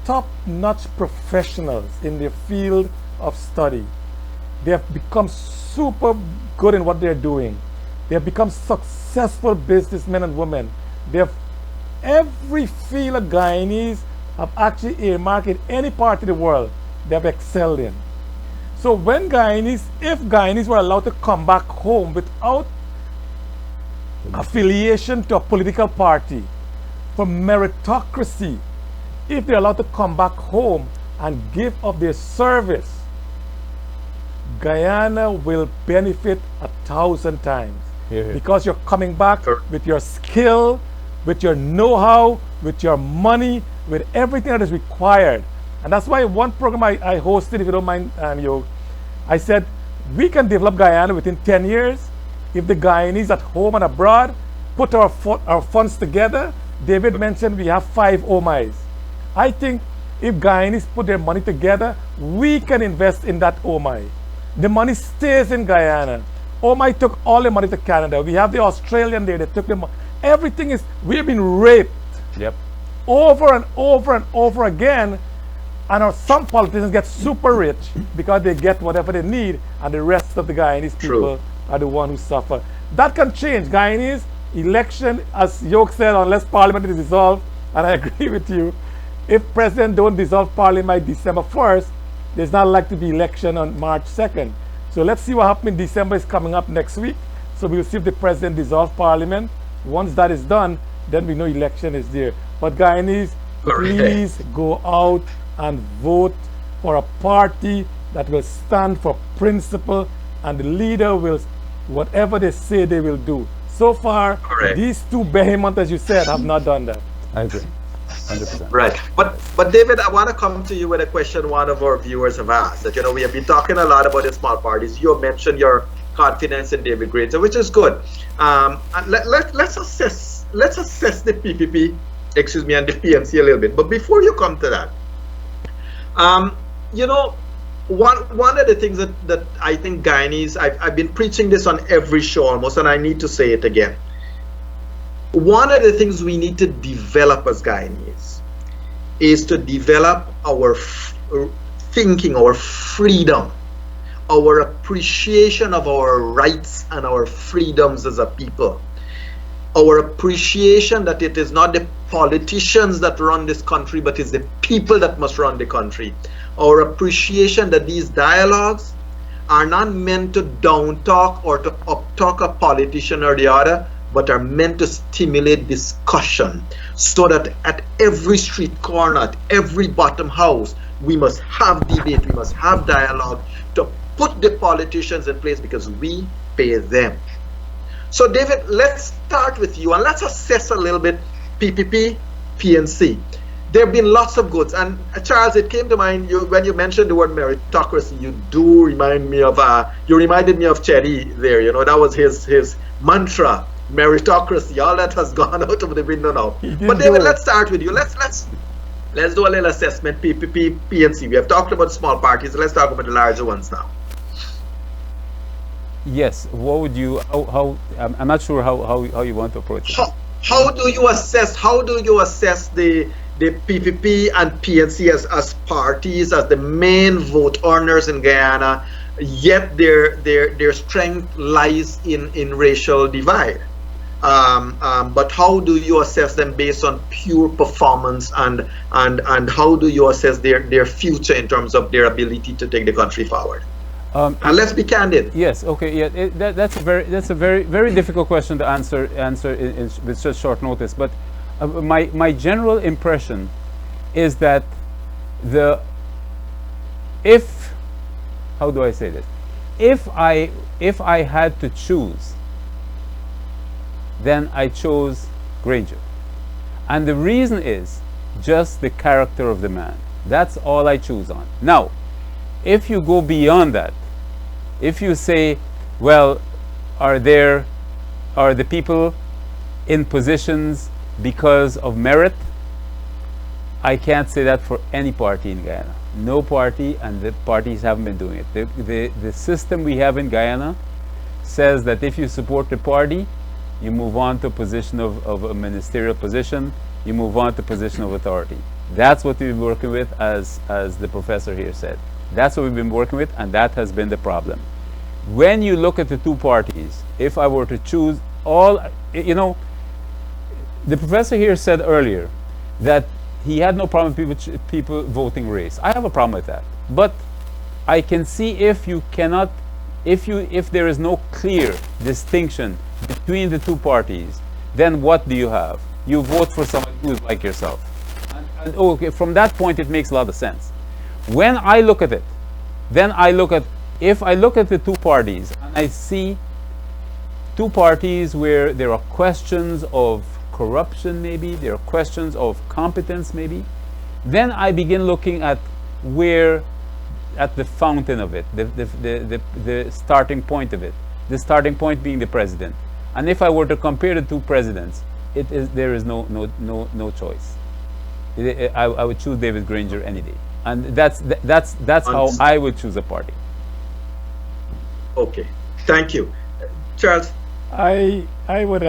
top-notch professionals in their field of study. They have become super good in what they're doing. They have become successful businessmen and women. They have every field of Guyanese have actually earmarked in any part of the world they have excelled in. So when Guyanese, if Guyanese were allowed to come back home without affiliation to a political party, for meritocracy, if they're allowed to come back home and give up their service, Guyana will benefit 1,000 times. Because you're coming back with your skill, with your know-how, with your money, with everything that is required. And that's why one program I hosted, if you don't mind, Yog, I said we can develop Guyana within 10 years if the Guyanese at home and abroad put our funds together. David mentioned we have 5 OMIs. I think if Guyanese put their money together, we can invest in that OMI. The money stays in Guyana. OMI took all the money to Canada. We have the Australian there, they took the money. Everything is, we've been raped. Yep. Over and over and over again. And some politicians get super rich because they get whatever they need, and the rest of the Guyanese people are the ones who suffer. That can change. Guyanese, election, as Yog said, unless Parliament is dissolved, and I agree with you, if President don't dissolve Parliament by December 1st, there's not likely to be election on March 2nd. So let's see what happens in December is coming up next week. So we'll see if the President dissolves Parliament. Once that is done, then we know election is there. But Guyanese, please go out and vote for a party that will stand for principle, and the leader will, whatever they say they will do. So far, these two behemoths, as you said, have not done that. I agree, 100%. Right, but David, I want to come to you with a question one of our viewers have asked. That, you know, we have been talking a lot about the small parties. You mentioned your confidence in David Granger, which is good. And let's assess the PPP, excuse me, and the PNC a little bit. But before you come to that, you know, one of the things that I think Guyanese, I've been preaching this on every show almost, and I need to say it again. One of the things we need to develop as Guyanese is to develop our thinking, our freedom, our appreciation of our rights and our freedoms as a people. Our appreciation that it is not the politicians that run this country, but it's the people that must run the country. Our appreciation that these dialogues are not meant to down talk or to up talk a politician or the other, but are meant to stimulate discussion, so that at every street corner, at every bottom house, we must have debate, we must have dialogue to put the politicians in place, because we pay them. So David, let's start with you and let's assess a little bit PPP, PNC. There have been lots of goods, and Charles, it came to mind when you mentioned the word meritocracy. You do remind me of you reminded me of Cherry there. You know, that was his mantra, meritocracy. All that has gone out of the window now. But David, let's start with you. Let's do a little assessment. PPP, PNC. We have talked about small parties. Let's talk about the larger ones now. Yes. What would you? How? I'm not sure how you want to approach it. How do you assess? How do you assess the PPP and PNC as parties, as the main vote earners in Guyana, yet their strength lies in racial divide? But how do you assess them based on pure performance, and how do you assess their future in terms of their ability to take the country forward? And let's be candid. Yes. Okay. Yeah. That's a very difficult question to answer with such short notice. But my general impression is that how do I say this? If I had to choose, then I chose Granger, and the reason is just the character of the man. That's all I choose on. Now, if you go beyond that, if you say, well, are the people in positions because of merit? I can't say that for any party in Guyana. No party, and the parties haven't been doing it. The system we have in Guyana says that if you support the party, you move on to a position of a ministerial position, you move on to a position of authority. That's what we've been working with, as the professor here said. That's what we've been working with, and that has been the problem. When you look at the two parties, if I were to choose all, you know, the professor here said earlier that he had no problem with people voting race. I have a problem with that. But I can see if you cannot, if there is no clear distinction between the two parties, then what do you have? You vote for someone who is like yourself. And okay, from that point it makes a lot of sense. When I look at it, then I look at, if I look at the two parties and I see two parties where there are questions of corruption, maybe there are questions of competence, maybe, then I begin looking at the fountain of it, the starting point of it, the starting point being the president. And if I were to compare the two presidents, there is no choice. I would choose David Granger any day, and that's how I would choose a party. Okay, thank you, Charles. I would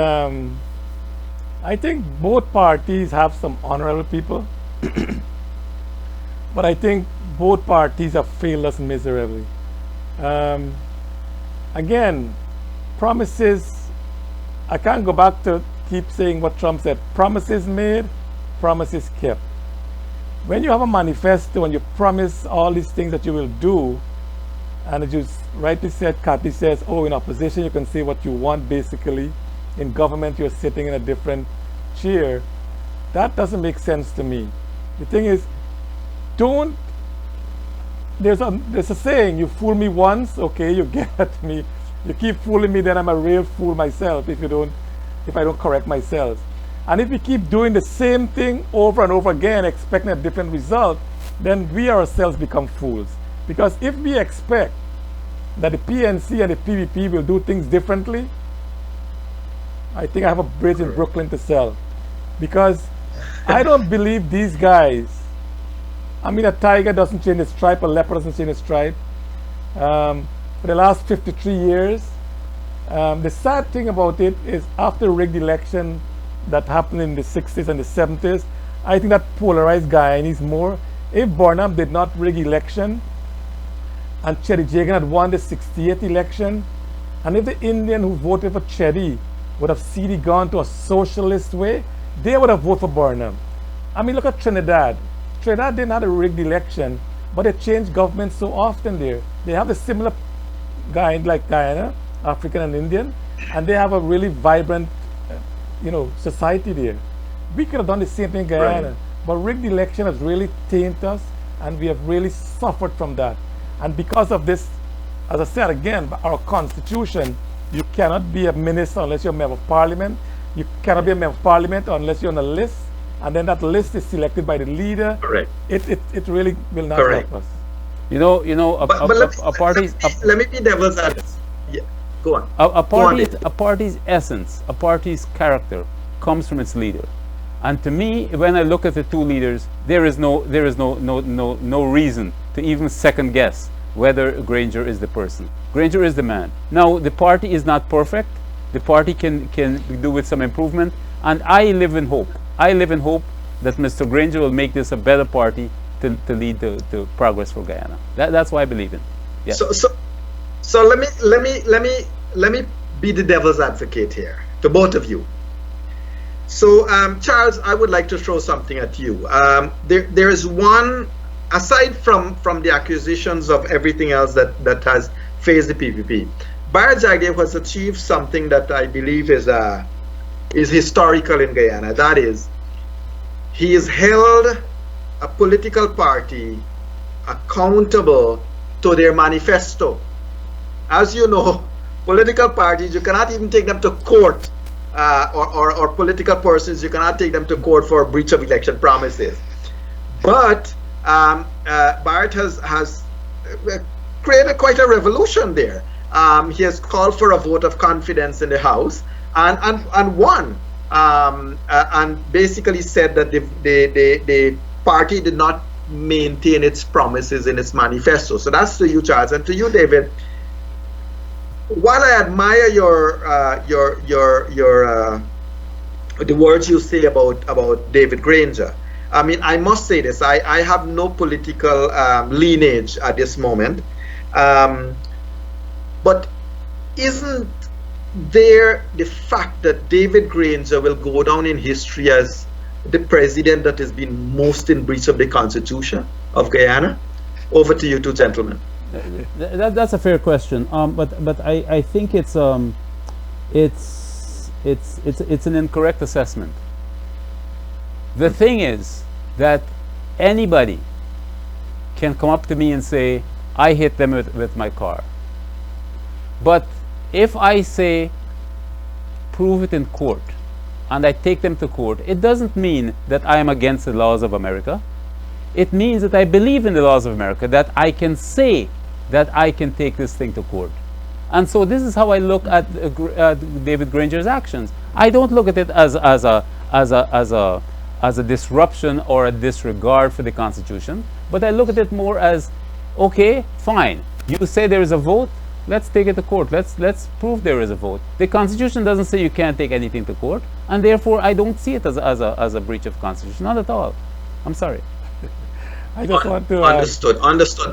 I think both parties have some honorable people, but I think both parties have failed us miserably. Again, promises I can't go back to keep saying what Trump said. Promises made, promises kept. When you have a manifesto and you promise all these things that you will do, and as you rightly said, Kathy says, oh, in opposition you can say what you want basically. In government you're sitting in a different chair. That doesn't make sense to me. The thing is, there's a saying, you fool me once, okay, you get me. You keep fooling me, then I'm a real fool myself if I don't correct myself. And if we keep doing the same thing over and over again, expecting a different result, then we ourselves become fools. Because if we expect that the PNC and the PVP will do things differently, I think I have a bridge in Brooklyn to sell. Because I don't believe these guys. I mean, a tiger doesn't change its stripe, a leopard doesn't change its stripe. For the last 53 years, the sad thing about it is after the rigged election that happened in the 60s and the 70s, I think that polarized Guyanese more. If Burnham did not rig election and Chetty Jagan had won the 68 election, and if the Indian who voted for Chetty would have seen it gone to a socialist way, they would have voted for Burnham. I mean, look at Trinidad. Trinidad didn't have a rigged election, but they changed government so often there. They have a similar guy like Guyana, African and Indian, and they have a really vibrant society there. We could have done the same thing in Guyana, but rigged election has really tainted us, and we have really suffered from that. And because of this, as I said again, our constitution, you cannot be a minister unless you're a member of parliament. You cannot be a member of parliament unless you're on a list, and then that list is selected by the leader. Correct. It really will not help us. Let me be devil's advocate. Yeah, go on. A party's essence, a party's character comes from its leader. And to me, when I look at the two leaders, there is no reason to even second guess whether Granger is the person. Granger is the man. Now, the party is not perfect. The party can do with some improvement, and I live in hope. I live in hope that Mr. Granger will make this a better party to lead the progress for Guyana. That's what I believe in. Yeah. So let me be the devil's advocate here to both of you. So Charles, I would like to throw something at you. There is one, aside from the accusations of everything else that has faced the PPP, Bharat Jagdev has achieved something that I believe is historical in Guyana. That is, he has held a political party accountable to their manifesto. As you know, political parties, you cannot even take them to court, or political persons, you cannot take them to court for breach of election promises. But Bharat has created quite a revolution there. He has called for a vote of confidence in the House and won, and basically said that the party did not maintain its promises in its manifesto. So that's to you, Charles, and to you, David. While I admire the words you say about David Granger, I mean, I must say this: I have no political lineage at this moment, but isn't there the fact that David Granger will go down in history as the president that has been most in breach of the Constitution of Guyana? Over to you two gentlemen. That's a fair question, but I think it's an incorrect assessment. The thing is that anybody can come up to me and say, I hit them with my car. But if I say, prove it in court, and I take them to court, it doesn't mean that I am against the laws of America. It means that I believe in the laws of America, that I can say that I can take this thing to court. And so this is how I look at David Granger's actions. I don't look at it as a disruption or a disregard for the Constitution, but I look at it more as, okay, fine, you say there is a vote, let's take it to court. Let's prove there is a vote. The Constitution doesn't say you can't take anything to court, and therefore I don't see it as a breach of Constitution. Not at all. I'm sorry. I just want to... Understood.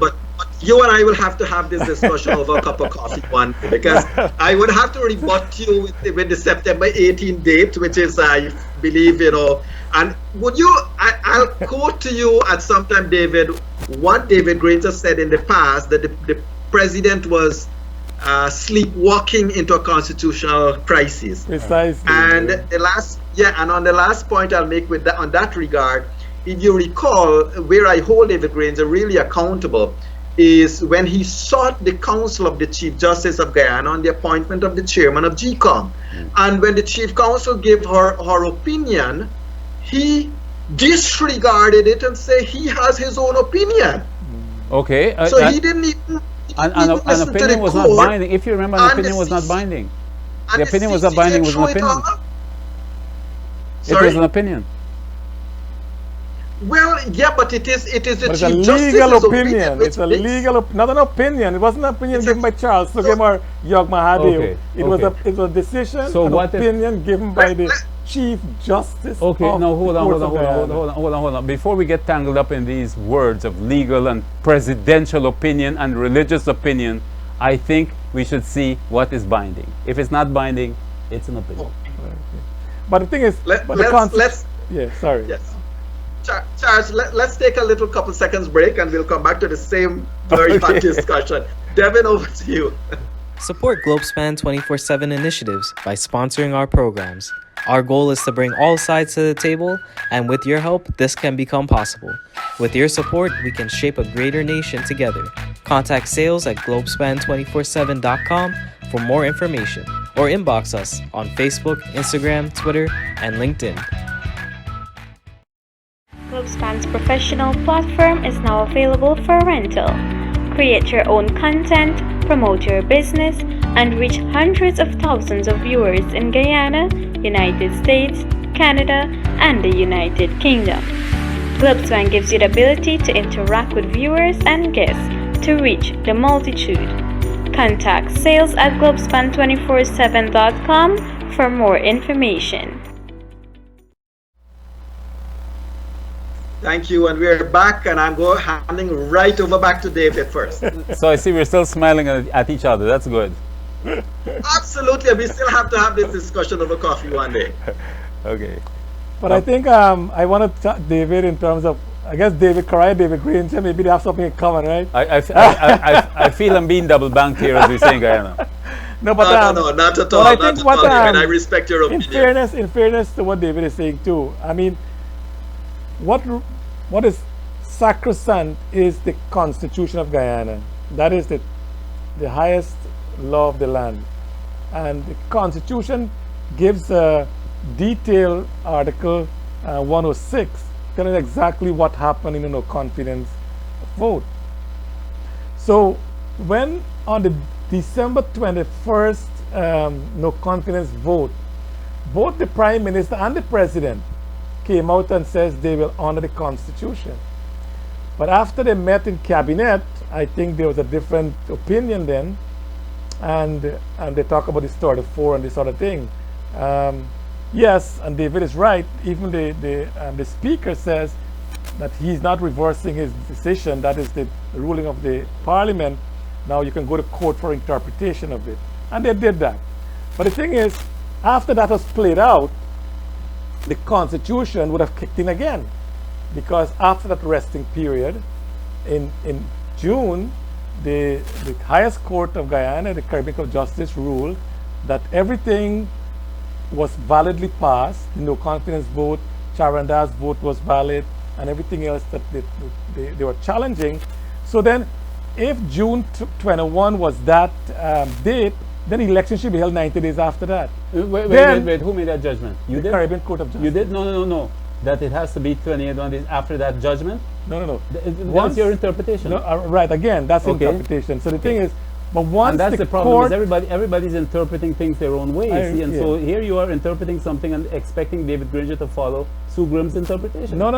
But you and I will have to have this discussion over a cup of coffee one day, because I would have to rebut you with the September 18th date, which is, I believe, and would you, I'll quote to you at some time, David, what David Granger said in the past, that the president was sleepwalking into a constitutional crisis. Precisely. And on the last point I'll make with that, on that regard, if you recall, where I hold David Granger really accountable is when he sought the counsel of the Chief Justice of Guyana on the appointment of the chairman of GCOM. And when the Chief Counsel gave her opinion, he disregarded it and said he has his own opinion. Okay. So he didn't even an opinion was not binding. If you remember, an opinion was not binding. The opinion was not binding, it was an opinion. It was an opinion. Well, yeah, but it is the Chief legal Justice's opinion. It's a legal, not an opinion. It wasn't an opinion given by Charles Sugrim or Yog Mahadeo. It was a decision, an opinion given by the Chief Justice. Okay, no, hold on. Before we get tangled up in these words of legal and presidential opinion and religious opinion, I think we should see what is binding. If it's not binding, it's an opinion. But the thing is, Yes. Charles, let's take a little couple seconds break and we'll come back to the same very hot discussion. Devin, over to you. Support GLOBESPAN 24/7 initiatives by sponsoring our programs. Our goal is to bring all sides to the table, and with your help, this can become possible. With your support, we can shape a greater nation together. Contact sales at globespan247.com for more information, or inbox us on Facebook, Instagram, Twitter, and LinkedIn. GLOBESPAN's professional platform is now available for rental. Create your own content, promote your business, and reach hundreds of thousands of viewers in Guyana, United States, Canada, and the United Kingdom. GLOBESPAN gives you the ability to interact with viewers and guests to reach the multitude. Contact sales at globespan247.com for more information. Thank you, and we're back, and I'm handing right over back to David first. So I see we're still smiling at each other. That's good. Absolutely, we still have to have this discussion over coffee one day. Okay. But I think I want to talk David in terms of, I guess David Correia, David Granger, maybe they have something in common, right? I feel I'm being double banked here, as we say in Guyana. No, not at all. David, I respect your opinion. In fairness to what David is saying too, I mean, what is sacrosanct is the Constitution of Guyana. That is the highest law of the land. And the Constitution gives a detailed Article 106 telling exactly what happened in a no confidence vote. So when on the December 21st no confidence vote, both the Prime Minister and the President came out and says they will honor the Constitution. But after they met in cabinet, I think there was a different opinion then, and they talk about the Story 4 and this sort of thing. Yes, and David is right. Even the Speaker says that he's not reversing his decision. That is the ruling of the Parliament. Now you can go to court for interpretation of it, and they did that. But the thing is, after that was played out, the Constitution would have kicked in again, because after that resting period in June, the highest court of Guyana, the Caribbean Court of Justice, ruled that everything was validly passed. The no confidence vote, Charanda's vote was valid, and everything else that they were challenging. So then, if June 21 was that date, then election should be held 90 days after that. Wait. Who made that judgment? You did? Caribbean Court of Justice. You did? No. That it has to be 28 days after that judgment? No. That's your interpretation. No, right, again, that's interpretation. So the thing is, but once and that's the problem, court, is everybody's interpreting things their own way, so here you are interpreting something and expecting David Granger to follow Sugrim's interpretation. No.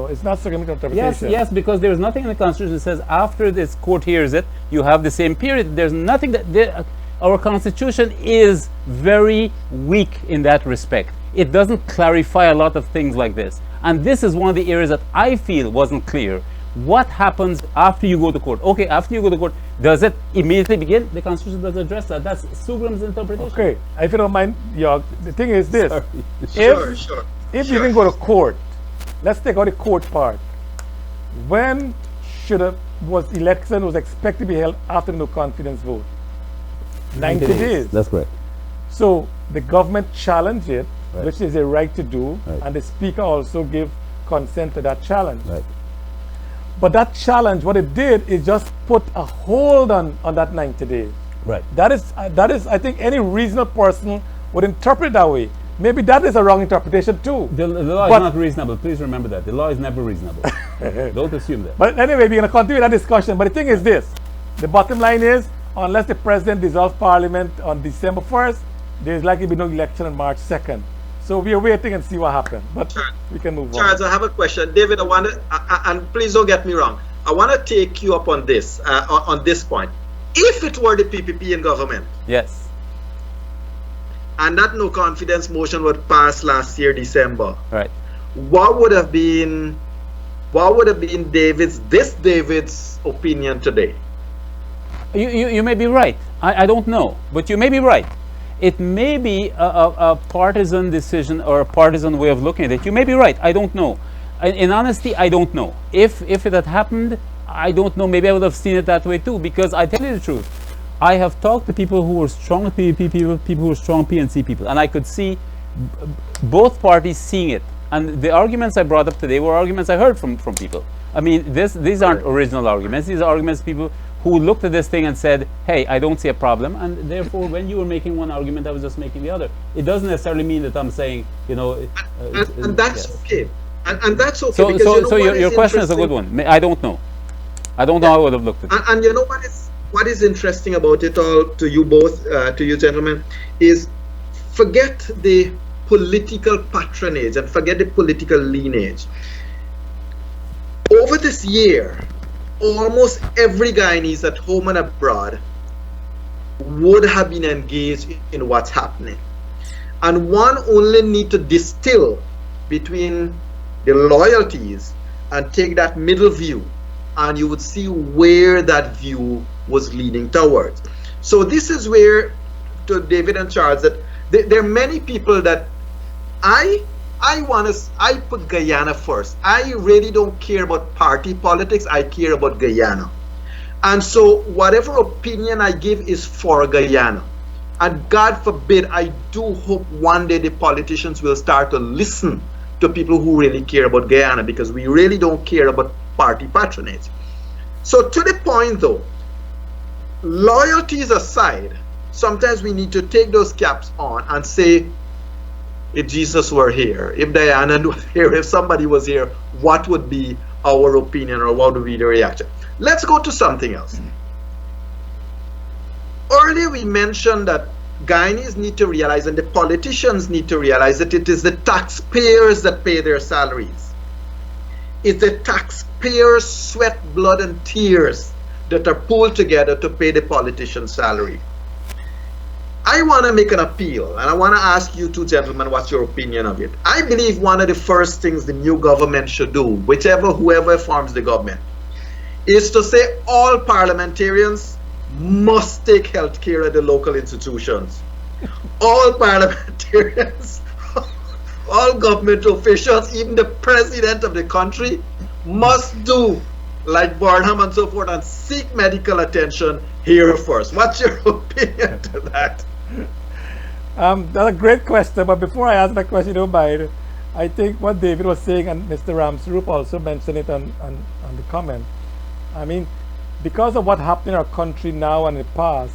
It's not Sugrim's interpretation. Yes, because there's nothing in the Constitution that says after this court hears it, you have the same period. There's nothing that... Our Constitution is very weak in that respect. It doesn't clarify a lot of things like this. And this is one of the areas that I feel wasn't clear What happens after you go to court? Okay, after you go to court, does it immediately begin? The Constitution doesn't address that. That's Sugrim's interpretation. Okay, if you don't mind, Yog, the thing is this. Sorry. If you can go to court, let's take out the court part. When was election was expected to be held after the no confidence vote? 90 days. That's correct. So the government challenged it, Right. which is a right to do, Right. and the speaker also gave consent to that challenge. Right. But that challenge, what it did is just put a hold on that 90 days. Right. That is, I think any reasonable person would interpret it that way. Maybe that is a wrong interpretation too. The law But- is not reasonable. Please remember that. The law is never reasonable. Don't assume that. But anyway, we're going to continue that discussion. But the thing is this. The bottom line is, unless the president dissolves parliament on December 1st, there's likely to be no election on March 2nd. So we are waiting and see what happens. But we can move Charles, on. I have a question. David, I want to, and please don't get me wrong, I want to take you up on this, on this point. If it were the PPP in government, Yes. and that no confidence motion would pass last year, December, Right. what would have been David's opinion today? You may be right. I don't know, but you may be right. It may be a partisan decision or a partisan way of looking at it. You may be right. I don't know. In honesty, I don't know. If it had happened, I don't know. Maybe I would have seen it that way too. Because I tell you the truth, I have talked to people who were strong PPP people, people who were strong PNC people, and I could see both parties seeing it. And the arguments I brought up today were arguments I heard from people. I mean, these aren't original arguments. These are arguments people who looked at this thing and said, hey, I don't see a problem. And therefore, when you were making one argument, I was just making the other. It doesn't necessarily mean that I'm saying, you know... and that's yes. okay. And that's okay. So, because you know so what your question is a good interesting? one. I don't know. I don't know how I would have looked at it. And you know what is interesting about it all, to you both, to you gentlemen, is forget the political patronage and forget the political lineage. Over this year, almost every Guyanese at home and abroad would have been engaged in what's happening. And one only need to distill between the loyalties and take that middle view, and you would see where that view was leading towards. So this is where, to David and Charles, that there are many people that I put Guyana first. I really don't care about party politics. I care about Guyana. And so whatever opinion I give is for Guyana. And God forbid, I do hope one day the politicians will start to listen to people who really care about Guyana, because we really don't care about party patronage. So to the point though, loyalties aside, sometimes we need to take those caps on and say, if Jesus were here, if Diana was here, if somebody was here, what would be our opinion or what would be the reaction? Let's go to something else. Earlier we mentioned that Guyanese need to realize, and the politicians need to realize, that it is the taxpayers that pay their salaries. It's the taxpayers' sweat, blood, and tears that are pulled together to pay the politician's salary. I want to make an appeal, and I want to ask you two gentlemen, what's your opinion of it? I believe one of the first things the new government should do, whoever forms the government, is to say all parliamentarians must take health care at the local institutions. All parliamentarians, all government officials, even the president of the country, must do like Barnum and so forth and seek medical attention here first. What's your opinion to that? That's a great question, but before I ask that question, don't mind, I think what David was saying, and Mr. Ramsrup also mentioned it on the comment. I mean, because of what happened in our country now and in the past,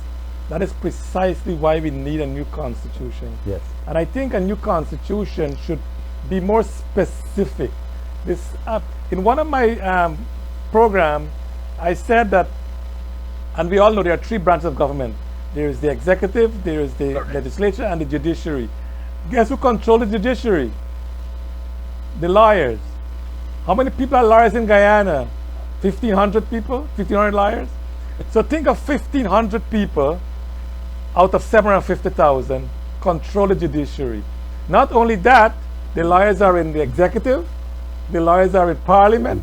that is precisely why we need a new constitution. Yes. And I think a new constitution should be more specific. This in one of my program, I said that, and we all know there are three branches of government. There is the executive, there is the legislature, and the judiciary. Guess who controls the judiciary? The lawyers. How many people are lawyers in Guyana? 1,500 people? 1,500 lawyers? So think of 1,500 people out of 750,000 control the judiciary. Not only that, the lawyers are in the executive, the lawyers are in parliament.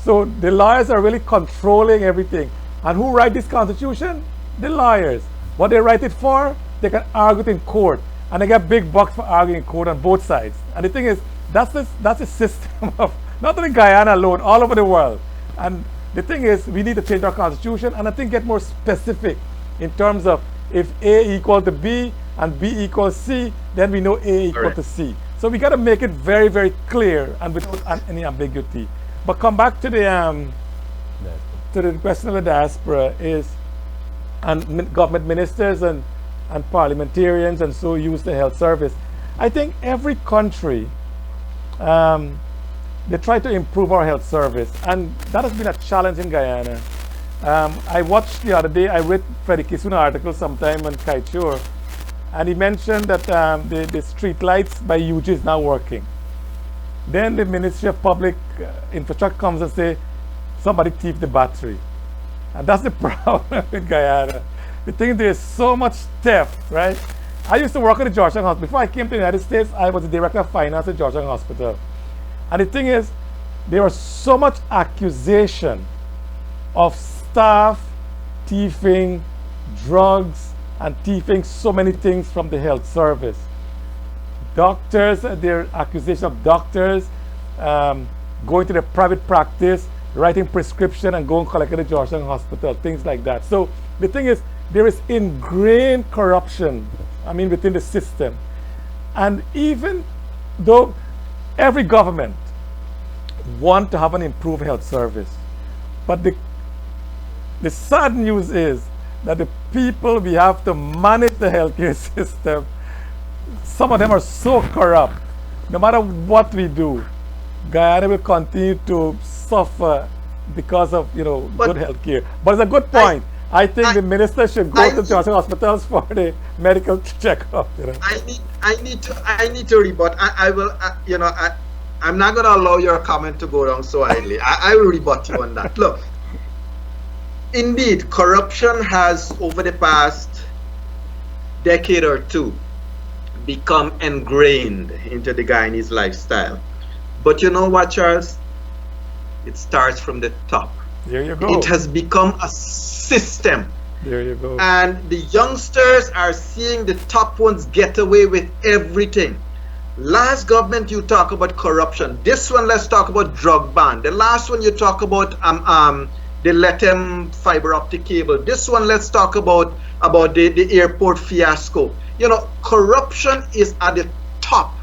So the lawyers are really controlling everything. And who write this constitution? The lawyers. What they write it for, they can argue it in court. And they get big bucks for arguing in court on both sides. And the thing is, that's a system of, not only Guyana alone, all over the world. And the thing is, we need to change our constitution and I think get more specific in terms of if A equal to B and B equals C, then we know A equal to C. So we got to make it very, very clear and without any ambiguity. But come back to the question of the diaspora is, and government ministers and parliamentarians and so use the health service. I think every country, they try to improve our health service, and that has been a challenge in Guyana. I watched the other day, I read Freddie Kissoon article sometime on Kaichur, and he mentioned that the street lights by UG is now working. Then the Ministry of Public Infrastructure comes and say, somebody thieved the battery. And that's the problem with Guyana. The thing, there's so much theft, right? I used to work at the Georgetown Hospital. Before I came to the United States, I was the director of finance at Georgetown Hospital. And the thing is, there was so much accusation of staff thieving drugs and thieving so many things from the health service. Doctors, there are accusations of doctors going to the private practice, writing prescription and going collect at the Georgetown Hospital, things like that. So the thing is, there is ingrained corruption, within the system. And even though every government wants to have an improved health service, but the sad news is that the people we have to manage the healthcare system, some of them are so corrupt. No matter what we do, Guyana will continue to suffer because of good health care. But it's a good point. I think the minister should go to Georgetown hospitals for the medical checkup. I need to rebut. I will. I'm not going to allow your comment to go wrong so idly. I will rebut you on that. Look, indeed, corruption has over the past decade or two become ingrained into the Guyanese lifestyle. But you know what, Charles? It starts from the top. There you go. It has become a system. There you go. And the youngsters are seeing the top ones get away with everything. Last government you talk about corruption. This one, let's talk about drug ban. The last one you talk about the Letem fiber optic cable. This one, let's talk about the airport fiasco. Corruption is at the top.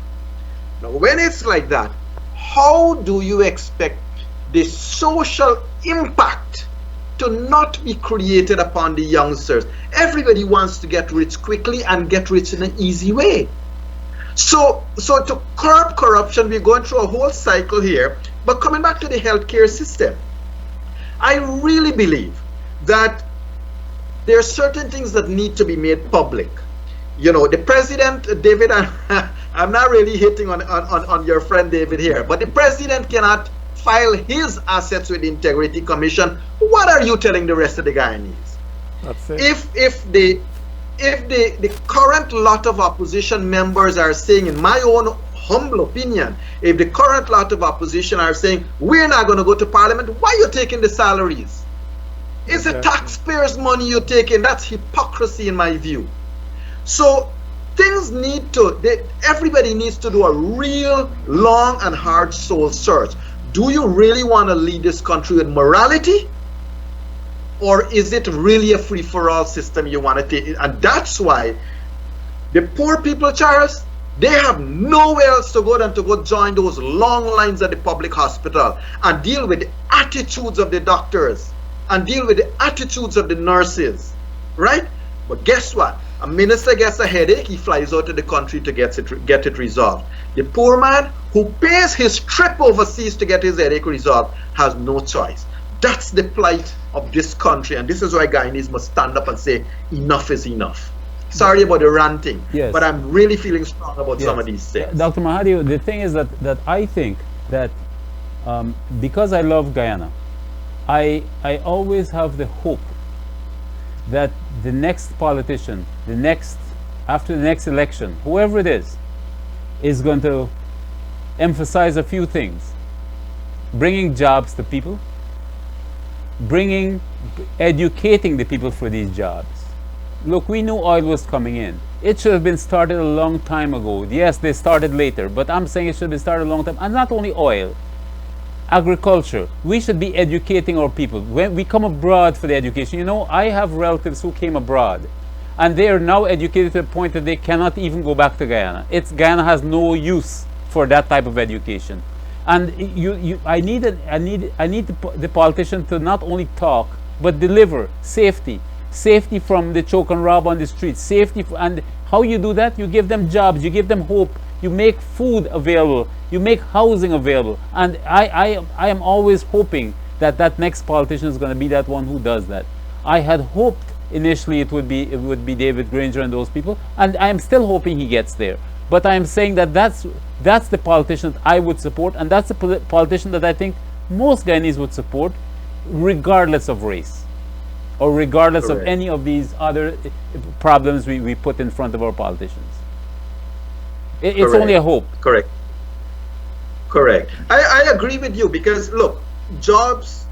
Now, when it's like that, how do you expect the social impact to not be created upon the youngsters? Everybody wants to get rich quickly and get rich in an easy way. So to curb corruption, we're going through a whole cycle here. But coming back to the healthcare system, I really believe that there are certain things that need to be made public. The president, David, I'm not really hitting on your friend David here, but the president cannot file his assets with the Integrity Commission. What are you telling the rest of the Guyanese? That's it. If the current lot of opposition members are saying, in my own humble opinion, if the current lot of opposition are saying, we're not going to go to parliament, why are you taking the salaries? It's the taxpayers' money you're taking. That's hypocrisy in my view. So things everybody needs to do a real long and hard soul search. Do you really want to lead this country with morality? Or is it really a free-for-all system you want to take? And that's why the poor people, Charles, they have nowhere else to go than to go join those long lines at the public hospital and deal with the attitudes of the doctors and deal with the attitudes of the nurses, right? But guess what? A minister gets a headache, he flies out of the country to get it resolved. The poor man who pays his trip overseas to get his headache resolved has no choice. That's the plight of this country, and this is why Guyanese must stand up and say, enough is enough. Sorry about the ranting, but I'm really feeling strong about some of these things. Dr. Mahadeo, the thing is that I think that because I love Guyana, I always have the hope that the next politician, after the next election, whoever it is going to emphasize a few things. Bringing jobs to people, educating the people for these jobs. Look, we knew oil was coming in. It should have been started a long time ago. Yes, they started later, but I'm saying it should have been started a long time. And not only oil, agriculture. We should be educating our people. When we come abroad for the education, you know, I have relatives who came abroad, and they are now educated to the point that they cannot even go back to Guyana. Guyana has no use for that type of education. And I need the politician to not only talk, but deliver safety. Safety from the choke and rob on the streets. Safety, and how you do that? You give them jobs, you give them hope, you make food available, you make housing available. And I am always hoping that that next politician is going to be that one who does that. I had hoped initially it would be David Granger and those people, and I am still hoping he gets there. But I am saying that that's the politician that I would support, and that's the politician that I think most Guyanese would support, regardless of race, or regardless of any of these other problems we put in front of our politicians. It's only a hope. Correct. I agree with you, because look, jobs,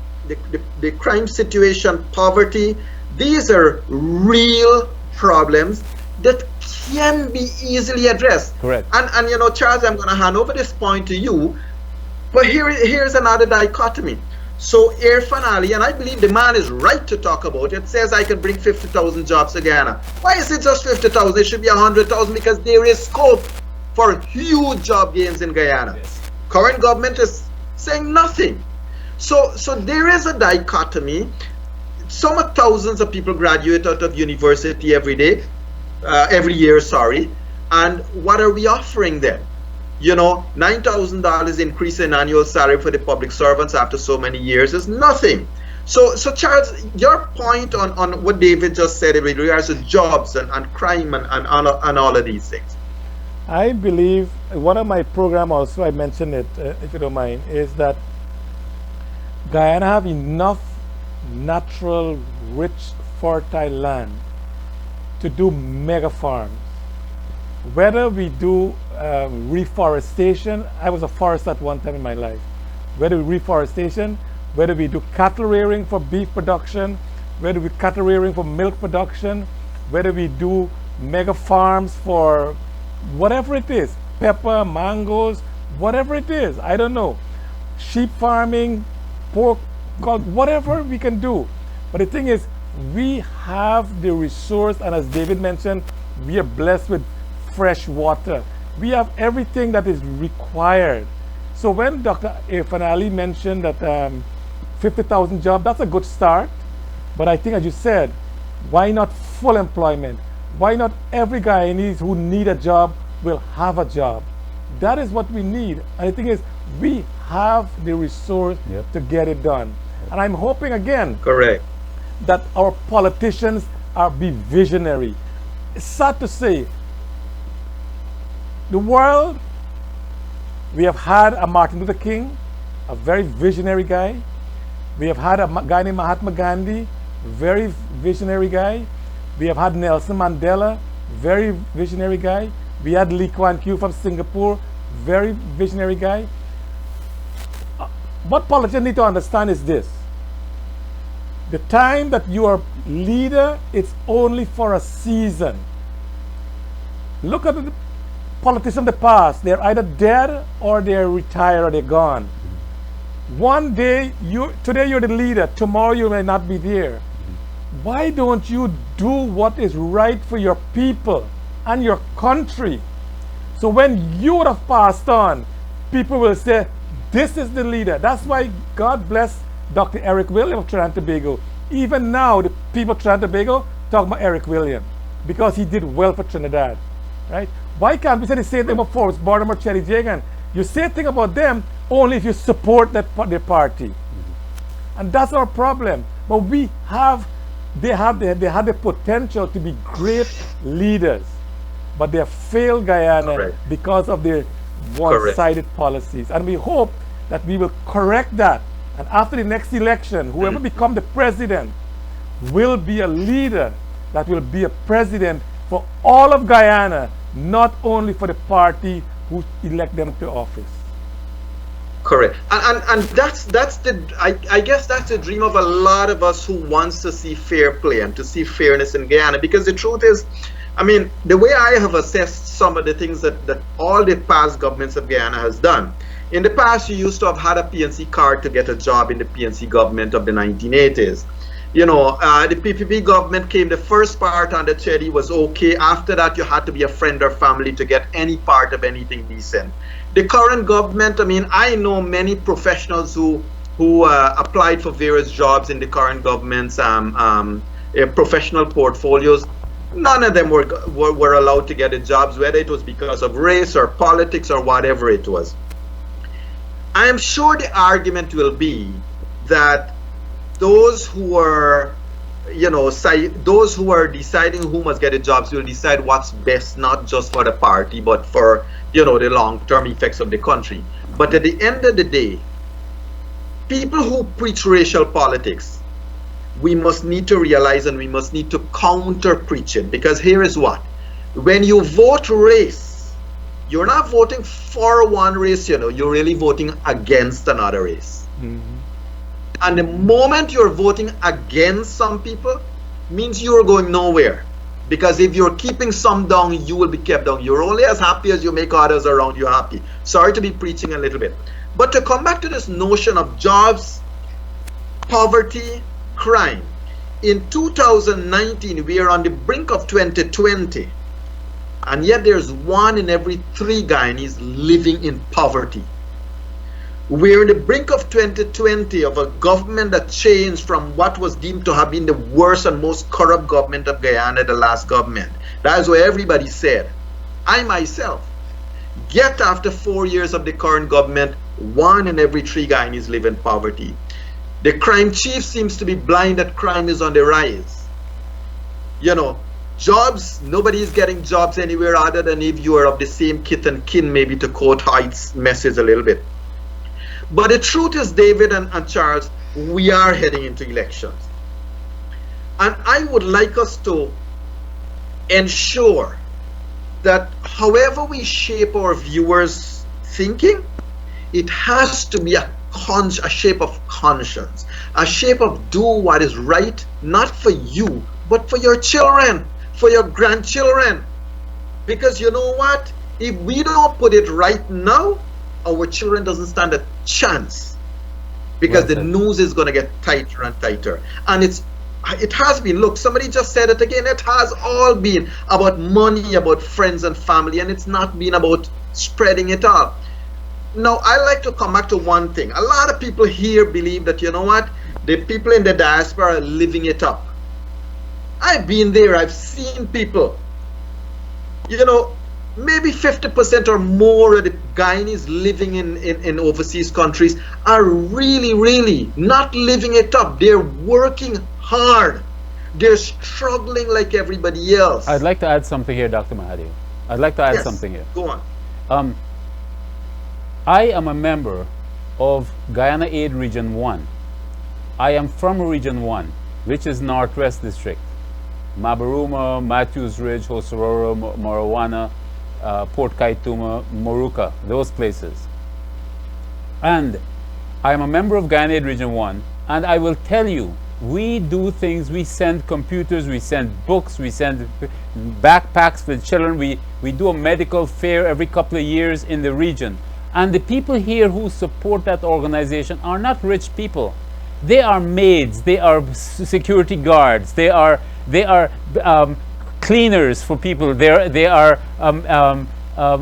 the crime situation, poverty, these are real problems that can be easily addressed. Correct. And you know, Charles, I'm going to hand over this point to you, but here's another dichotomy. So Irfan Ali, and I believe the man is right to talk about it, says I can bring 50,000 jobs to Guyana. Why is it just 50,000? It should be 100,000, because there is scope for huge job gains in Guyana. Yes. Current government is saying nothing. So there is a dichotomy. Some thousands of people graduate out of university every year, sorry. And what are we offering them? You know, $9,000 increase in annual salary for the public servants after so many years is nothing. So Charles, your point on what David just said with regards to jobs and crime and all of these things. I believe one of my program also, I mentioned it, if you don't mind, is that Guyana have enough natural, rich, fertile land to do mega farms. Whether we do reforestation, I was a forester at one time in my life. Whether we reforestation, whether we do cattle rearing for beef production, whether we cattle rearing for milk production, whether we do mega farms for whatever it is, pepper, mangoes, whatever it is, I don't know, sheep farming, pork, whatever we can do. But the thing is, we have the resource, and as David mentioned, we are blessed with fresh water. We have everything that is required. So when Dr. Irfan Ali mentioned that 50,000 jobs, that's a good start. But I think, as you said, why not full employment? Why not every Guyanese who need a job will have a job? That is what we need. And the thing is, we have the resource to get it done. And I'm hoping again, correct, that our politicians be visionary. It's sad to say, the world, we have had a Martin Luther King, a very visionary guy. We have had a guy named Mahatma Gandhi, very visionary guy. We have had Nelson Mandela, very visionary guy. We had Lee Kuan Yew from Singapore, very visionary guy. What politicians need to understand is this: the time that you are leader, it's only for a season. Look at the politicians of the past. They're either dead or they're retired or they're gone. One day, today you're the leader, tomorrow you may not be there. Why don't you do what is right for your people and your country? So when you would have passed on, people will say, this is the leader. That's why God bless Dr. Eric William of Trinidad and Tobago. Even now, the people of Trinidad and Tobago talk about Eric William because he did well for Trinidad, right? Why can't we say the same thing about Forbes, Barnum, or Chetty Jagan? You say a thing about them only if you support their party. And that's our problem. But they have the potential to be great leaders, but they have failed Guyana because of their one-sided policies. And we hope that we will correct that. And after the next election, whoever becomes the president will be a leader that will be a president for all of Guyana, not only for the party who elect them to office. Correct. And that's the I guess that's the dream of a lot of us who wants to see fair play and to see fairness in Guyana. Because the truth is, I mean, the way I have assessed some of the things that all the past governments of Guyana has done. In the past, you used to have had a PNC card to get a job in the PNC government of the 1980s. You know, the PPP government came, the first part on the cherry was okay. After that, you had to be a friend or family to get any part of anything decent. The current government, I mean, I know many professionals who applied for various jobs in the current government's professional portfolios. None of them were allowed to get the jobs, whether it was because of race or politics or whatever it was. I am sure the argument will be that those who are, you know, those who are deciding who must get the jobs will decide what's best, not just for the party, but for, you know, the long-term effects of the country. But at the end of the day, people who preach racial politics, we must need to realize and we must need to counter-preach it. Because here is what. When you vote race, you're not voting for one race, you know, you're really voting against another race. Mm-hmm. And the moment you're voting against some people, means you're going nowhere. Because if you're keeping some down, you will be kept down. You're only as happy as you make others around you happy. Sorry to be preaching a little bit. But to come back to this notion of jobs, poverty, crime. In 2019, we are on the brink of 2020. And yet there's 1 in every 3 Guyanese living in poverty. We're in the brink of 2020 of a government that changed from what was deemed to have been the worst and most corrupt government of Guyana, the last government. That is what everybody said. I myself, yet after 4 years of the current government, 1 in every 3 Guyanese live in poverty. The crime chief seems to be blind that crime is on the rise. You know, jobs, nobody is getting jobs anywhere other than if you are of the same kith and kin, maybe to quote Hyde's message a little bit. But the truth is, David and Charles, we are heading into elections. And I would like us to ensure that however we shape our viewers' thinking, it has to be a shape of conscience, a shape of do what is right, not for you, but for your children, for your grandchildren. Because you know what? If we don't put it right now, our children doesn't stand a chance, because the news is going to get tighter and tighter. And it has been, look, somebody just said it again, it has all been about money, about friends and family, and it's not been about spreading it all. Now, I like to come back to one thing. A lot of people here believe that, you know what, the people in the diaspora are living it up. I've been there, I've seen people, you know, maybe 50% or more of the Guyanese living in overseas countries are really not living it up. They're working hard. They're struggling like everybody else. I'd like to add something here, Dr. Mahadeo. I'd like to add something here. Go on. I am a member of Guyana Aid Region 1. I am from Region 1, which is Northwest District. Mabaruma, Matthews Ridge, Hosororo, Marawana, Port Kaituma, Moruca, those places. And I am a member of Guyana Aid Region 1, and I will tell you, we do things, we send computers, we send books, we send backpacks for the children, we do a medical fair every couple of years in the region. And the people here who support that organization are not rich people. They are maids, they are security guards, they are cleaners for people. They are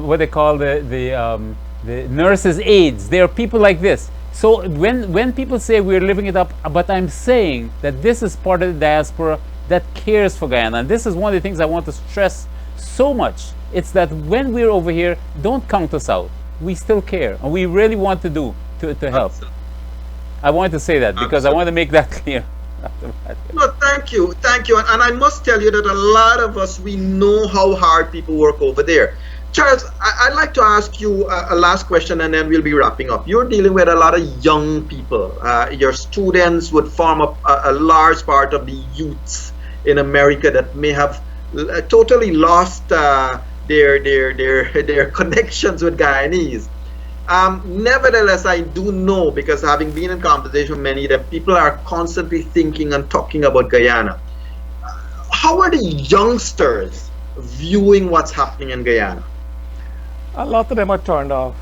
what they call the nurses' aides. They are people like this. So when people say we're living it up, but I'm saying that this is part of the diaspora that cares for Guyana, and this is one of the things I want to stress so much. It's that when we're over here, don't count us out. We still care, and we really want to do to help. Absolutely. I wanted to say that because I want to make that clear. No, thank you. And I must tell you that a lot of us, we know how hard people work over there. Charles, I'd like to ask you a last question, and then we'll be wrapping up. You're dealing with a lot of young people. Your students would form a large part of the youths in America that may have totally lost their connections with Guyanese. Nevertheless, I do know, because having been in conversation with many, that people are constantly thinking and talking about Guyana. How are the youngsters viewing what's happening in Guyana? A lot of them are turned off,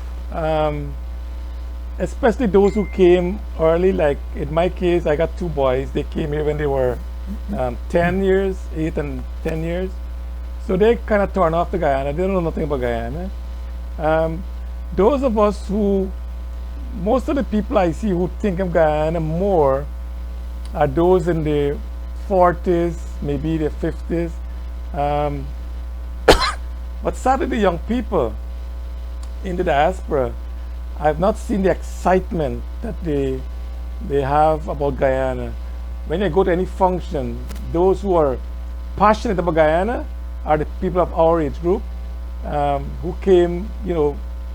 especially those who came early. Like in my case, I got two boys. They came here when they were 10 years, 8 and 10 years. So they kind of turned off to Guyana. They don't know nothing about Guyana. Those of us who, most of the people I see who think of Guyana more are those in the 40s, maybe the 50s. But sadly, the young people in the diaspora, I've not seen the excitement that they have about Guyana. When you go to any function, those who are passionate about Guyana are the people of our age group, who came,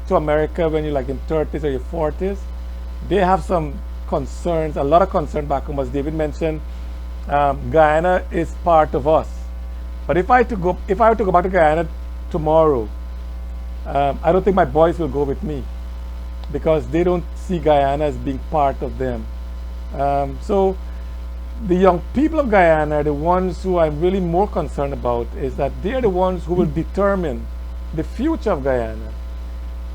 to America when you're like in 30s or your 40s. They have some concerns, a lot of concern back home. As David mentioned, Guyana is part of us. But if I were to go back to Guyana tomorrow, I don't think my boys will go with me, because they don't see Guyana as being part of them. So the young people of Guyana are the ones who I'm really more concerned about, is that they are the ones who will determine the future of Guyana.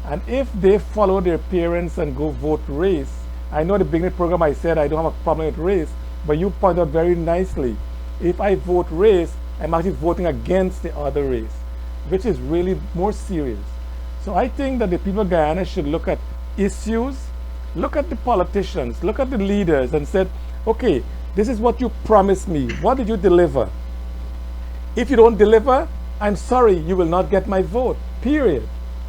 And if they follow their parents and go vote race, I know at the beginning of the program I said I don't have a problem with race, but you pointed out very nicely, if I vote race, I'm actually voting against the other race, which is really more serious. So I think that the people of Guyana should look at issues, look at the politicians, look at the leaders, and said, okay, this is what you promised me. What did you deliver? If you don't deliver, I'm sorry, you will not get my vote, period,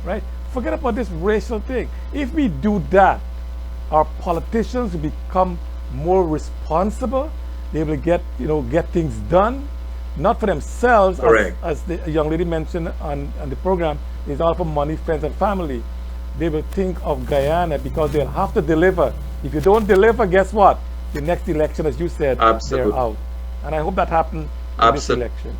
right? Forget about this racial thing. If we do that, our politicians will become more responsible. They will get things done, not for themselves, as the young lady mentioned on the program. It's all for money, friends, and family. They will think of Guyana because they'll have to deliver. If you don't deliver, guess what? The next election, as you said, they're out. And I hope that happens in this election.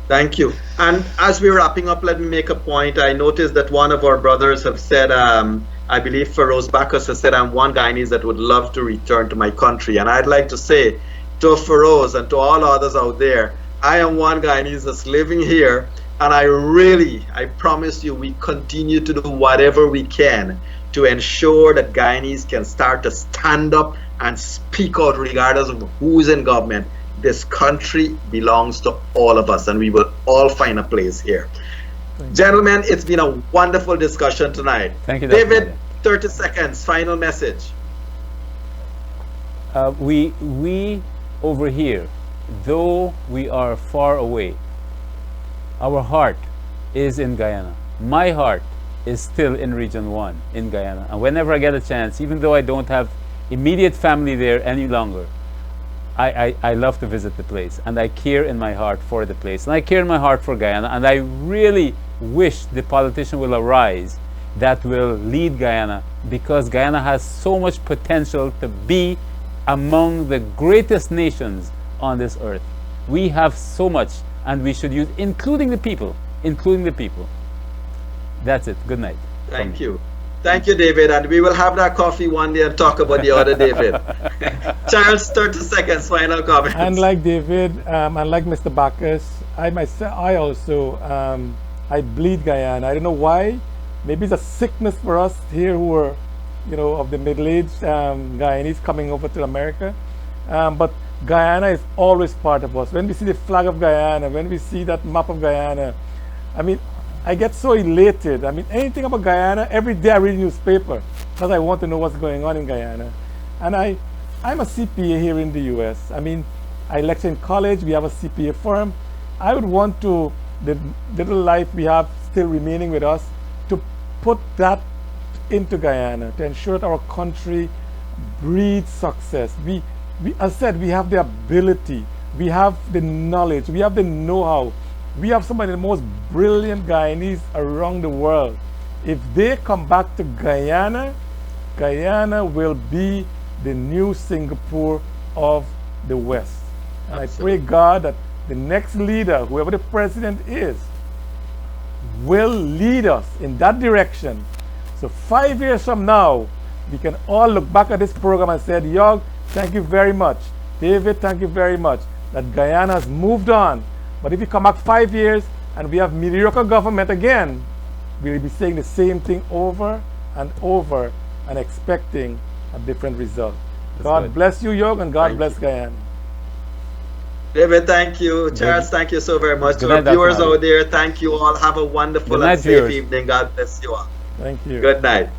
Thank you. And as we're wrapping up, let me make a point. I noticed that one of our brothers have said, I believe Feroz Bacchus has said, I'm one Guyanese that would love to return to my country. And I'd like to say to Feroz and to all others out there, I am one Guyanese that's living here. And I promise you, we continue to do whatever we can to ensure that Guyanese can start to stand up and speak out regardless of who's in government. This country belongs to all of us, and we will all find a place here. Gentlemen, it's been a wonderful discussion tonight. Thank you, Dr. David, Mahadeo. 30 seconds, final message. We over here, though we are far away, our heart is in Guyana. My heart is still in Region 1 in Guyana. And whenever I get a chance, even though I don't have immediate family there any longer, I love to visit the place, and I care in my heart for the place, and I care in my heart for Guyana, and I really wish the politician will arise that will lead Guyana, because Guyana has so much potential to be among the greatest nations on this earth. We have so much, and we should use, including the people. That's it. Good night. Thank you. Thank you, David. And we will have that coffee one day and talk about the other David. Charles, 30 seconds, final comments. Unlike David, unlike Mr. Bacchus, I also bleed Guyana. I don't know why. Maybe it's a sickness for us here who are, of the middle-aged Guyanese coming over to America. But Guyana is always part of us. When we see the flag of Guyana, when we see that map of Guyana, I get so elated. Anything about Guyana, every day I read a newspaper because I want to know what's going on in Guyana. And I'm a CPA here in the US. I lecture in college, we have a CPA firm. I would want to, the little life we have still remaining with us, to put that into Guyana, to ensure that our country breeds success. We, as I said, we have the ability, we have the knowledge, we have the know-how. We have some of the most brilliant Guyanese around the world. If they come back to Guyana, Guyana will be the new Singapore of the West. And absolutely. I pray God that the next leader, whoever the president is, will lead us in that direction So 5 years from now, we can all look back at this program and say, Yog, thank you very much. David, thank you very much. That Guyana has moved on. But if you come back 5 years and we have mediocre government again, we'll be saying the same thing over and over and expecting a different result. God bless you, Yog, and God bless Guyana. David, thank you. Charles, thank you so very much. To our viewers out there, thank you all. Have a wonderful and safe evening. God bless you all. Thank you. Good night.